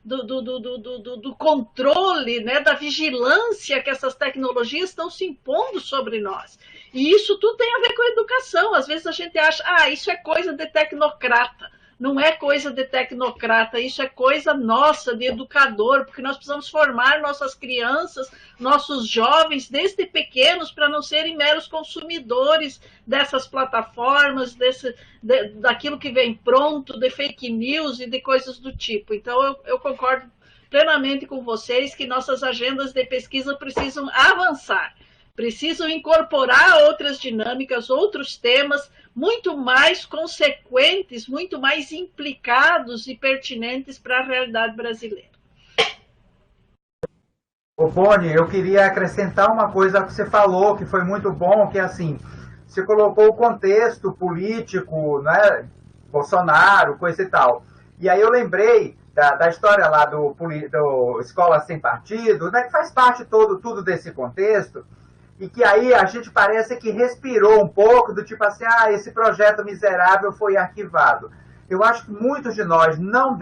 do controle, né, da vigilância que essas tecnologias estão se impondo sobre nós. E isso tudo tem a ver com a educação. Às vezes a gente acha, isso é coisa de tecnocrata. Não é coisa de tecnocrata, isso é coisa nossa, de educador, porque nós precisamos formar nossas crianças, nossos jovens, desde pequenos, para não serem meros consumidores dessas plataformas, daquilo que vem pronto, de fake news e de coisas do tipo. Então, eu concordo plenamente com vocês que nossas agendas de pesquisa precisam avançar, precisam incorporar outras dinâmicas, outros temas, muito mais consequentes, muito mais implicados e pertinentes para a realidade brasileira. Ô, Boni, eu queria acrescentar uma coisa que você falou, que foi muito bom, que é assim, você colocou o contexto político, né, Bolsonaro, coisa e tal. E aí eu lembrei da história lá do Escola Sem Partido, né, que faz parte tudo desse contexto, e que aí a gente parece que respirou um pouco do tipo assim, esse projeto miserável foi arquivado. Eu acho que muitos de nós não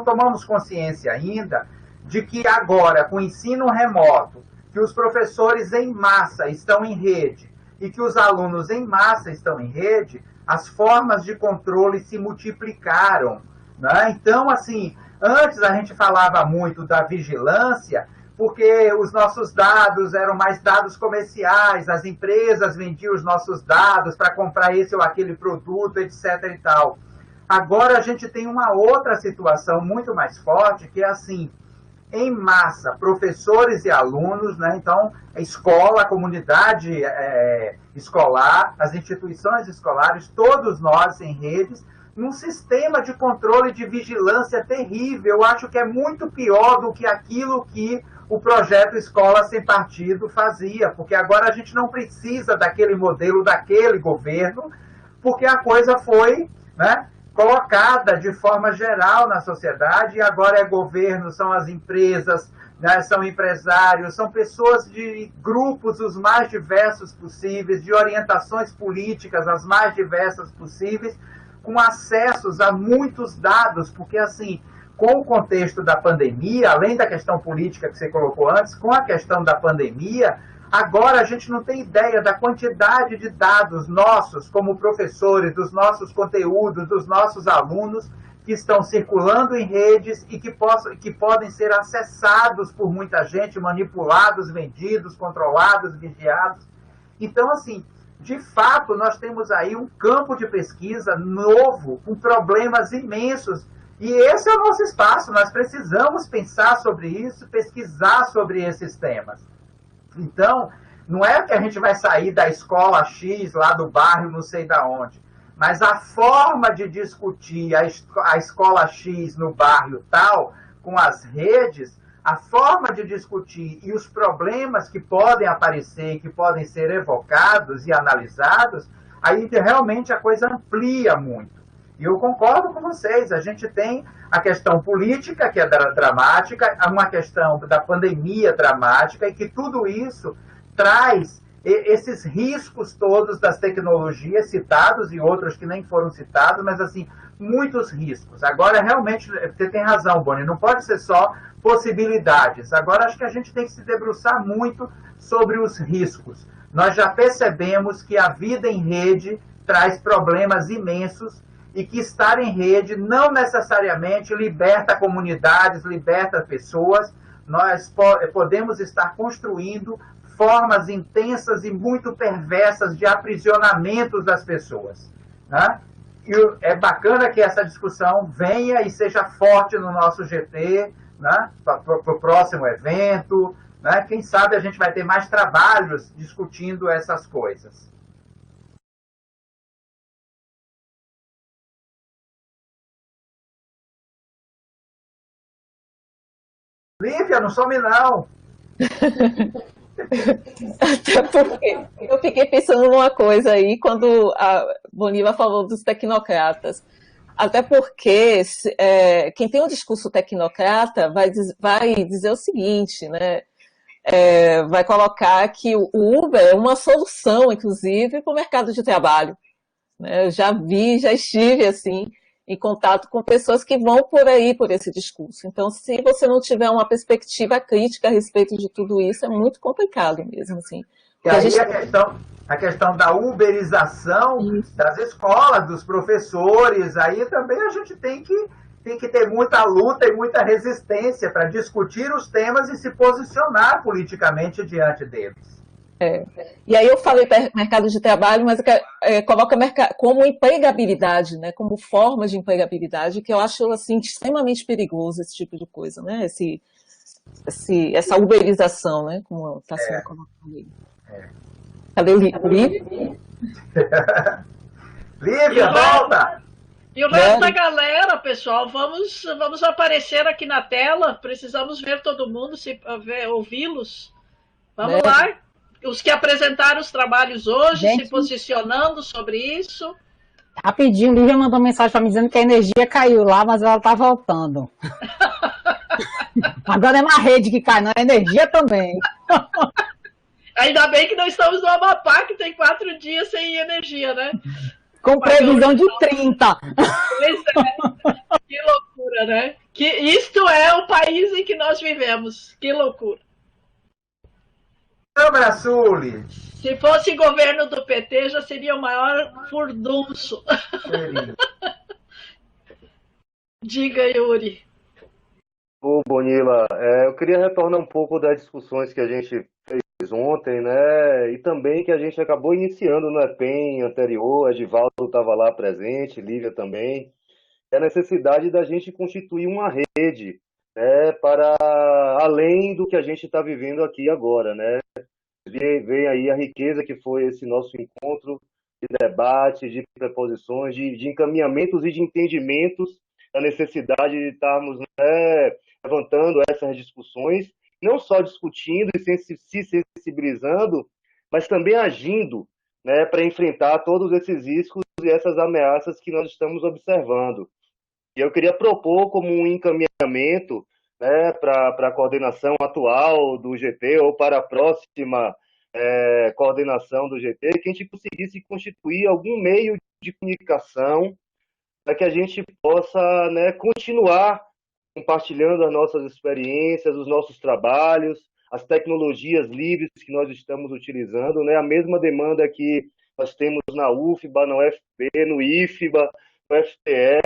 tomamos consciência ainda de que agora, com o ensino remoto, que os professores em massa estão em rede e que os alunos em massa estão em rede, as formas de controle se multiplicaram, né? Então, assim, antes a gente falava muito da vigilância, porque os nossos dados eram mais dados comerciais, as empresas vendiam os nossos dados para comprar esse ou aquele produto, etc. e tal. Agora a gente tem uma outra situação muito mais forte, que é assim, em massa, professores e alunos, né? Então, a escola, a comunidade escolar, as instituições escolares, todos nós em redes, num sistema de controle de vigilância terrível. Eu acho que é muito pior do que aquilo que o projeto Escola Sem Partido fazia, porque agora a gente não precisa daquele modelo, daquele governo, porque a coisa foi, né, colocada de forma geral na sociedade, e agora é governo, são as empresas, né, são empresários, são pessoas de grupos os mais diversos possíveis, de orientações políticas as mais diversas possíveis, com acessos a muitos dados, porque assim, com o contexto da pandemia, além da questão política que você colocou antes, com a questão da pandemia, agora a gente não tem ideia da quantidade de dados nossos, como professores, dos nossos conteúdos, dos nossos alunos, que estão circulando em redes e que podem ser acessados por muita gente, manipulados, vendidos, controlados, vigiados. Então, assim, de fato, nós temos aí um campo de pesquisa novo, com problemas imensos. E esse é o nosso espaço, nós precisamos pensar sobre isso, pesquisar sobre esses temas. Então, não é que a gente vai sair da escola X, lá do bairro, não sei da onde, mas a forma de discutir a escola X no bairro tal, com as redes, a forma de discutir e os problemas que podem aparecer, que podem ser evocados e analisados, aí realmente a coisa amplia muito. E eu concordo com vocês, a gente tem a questão política, que é dramática, uma questão da pandemia dramática, e que tudo isso traz esses riscos todos das tecnologias citados e outros que nem foram citados, mas assim, muitos riscos. Agora, realmente, você tem razão, Boni, não pode ser só possibilidades. Agora, acho que a gente tem que se debruçar muito sobre os riscos. Nós já percebemos que a vida em rede traz problemas imensos e que estar em rede não necessariamente liberta comunidades, liberta pessoas. Nós podemos estar construindo formas intensas e muito perversas de aprisionamentos das pessoas. Né? E é bacana que essa discussão venha e seja forte no nosso GT, né? Para o próximo evento. Né? Quem sabe a gente vai ter mais trabalhos discutindo essas coisas. Lívia, não some não. Até porque eu fiquei pensando numa coisa aí quando a Boniva falou dos tecnocratas. Até porque quem tem um discurso tecnocrata vai dizer o seguinte, né? Vai colocar que o Uber é uma solução, inclusive, para o mercado de trabalho. Né? Eu já estive assim, em contato com pessoas que vão por aí, por esse discurso. Então, se você não tiver uma perspectiva crítica a respeito de tudo isso, é muito complicado mesmo. Assim. E aí a questão da uberização das escolas, dos professores, aí também a gente tem que ter muita luta e muita resistência para discutir os temas e se posicionar politicamente diante deles. E aí eu falei mercado de trabalho, mas coloca como empregabilidade, né, como forma de empregabilidade, que eu acho assim, extremamente perigoso esse tipo de coisa, né, essa uberização, né, como está sendo colocado aí. Cadê o Lívia? Lívia, volta! E o resto da galera, pessoal, vamos aparecer aqui na tela, precisamos ver todo mundo, ouvi-los. Vamos lá. Os que apresentaram os trabalhos hoje, se posicionando sobre isso. Rapidinho, Lívia mandou mensagem para me dizendo que a energia caiu lá, mas ela está voltando. Agora é uma rede que cai, não é energia também. Ainda bem que não estamos no Amapá, que tem 4 dias sem energia, né? Com previsão de 30. Pois é. Que loucura, né? Isto é o país em que nós vivemos. Que loucura. Câmara Sul. Se fosse governo do PT, já seria o maior furdunço. Diga, Yuri. Ô, Bonila, eu queria retornar um pouco das discussões que a gente fez ontem, né? E também que a gente acabou iniciando no EPEM anterior, a Edivaldo estava lá presente, Lívia também. É a necessidade da gente constituir uma rede, né, para além do que a gente está vivendo aqui agora, né? Vem aí a riqueza que foi esse nosso encontro de debate, de preposições, de encaminhamentos e de entendimentos da necessidade de estarmos, né, levantando essas discussões, não só discutindo e se sensibilizando, mas também agindo, né, para enfrentar todos esses riscos e essas ameaças que nós estamos observando. E eu queria propor como um encaminhamento, né, para a coordenação atual do GT ou para a próxima coordenação do GT, que a gente conseguisse constituir algum meio de comunicação para que a gente possa, né, continuar compartilhando as nossas experiências, os nossos trabalhos, as tecnologias livres que nós estamos utilizando, né? A mesma demanda que nós temos na UFBA, na UFP, no IFBA, no FTE,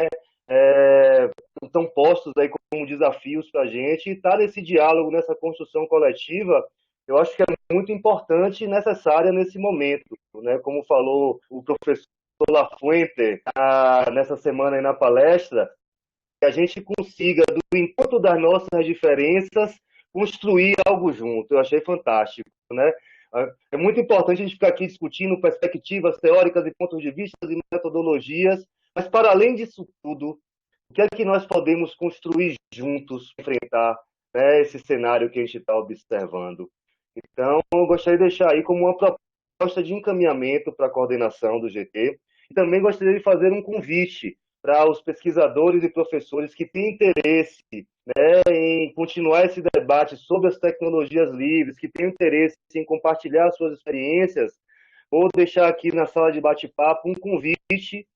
estão postos aí como desafios para a gente, e estar nesse diálogo, nessa construção coletiva, eu acho que é muito importante e necessária nesse momento, né? Como falou o professor Lafuente nessa semana aí na palestra, que a gente consiga, do encontro das nossas diferenças, construir algo junto. Eu achei fantástico, né? É muito importante a gente ficar aqui discutindo perspectivas teóricas e pontos de vista e metodologias, mas para além disso tudo, o que é que nós podemos construir juntos para enfrentar, né, esse cenário que a gente está observando? Então, eu gostaria de deixar aí como uma proposta de encaminhamento para a coordenação do GT, e também gostaria de fazer um convite para os pesquisadores e professores que têm interesse, né, em continuar esse debate sobre as tecnologias livres, que têm interesse em compartilhar suas experiências. Vou deixar aqui na sala de bate-papo um convite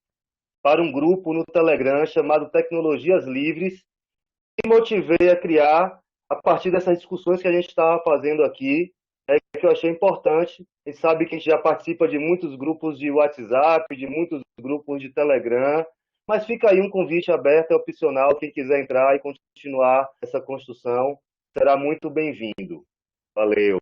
para um grupo no Telegram chamado Tecnologias Livres, que motivei a criar a partir dessas discussões que a gente estava fazendo aqui, que eu achei importante. A gente sabe que a gente já participa de muitos grupos de WhatsApp, de muitos grupos de Telegram, mas fica aí um convite aberto, é opcional, quem quiser entrar e continuar essa construção será muito bem-vindo. Valeu!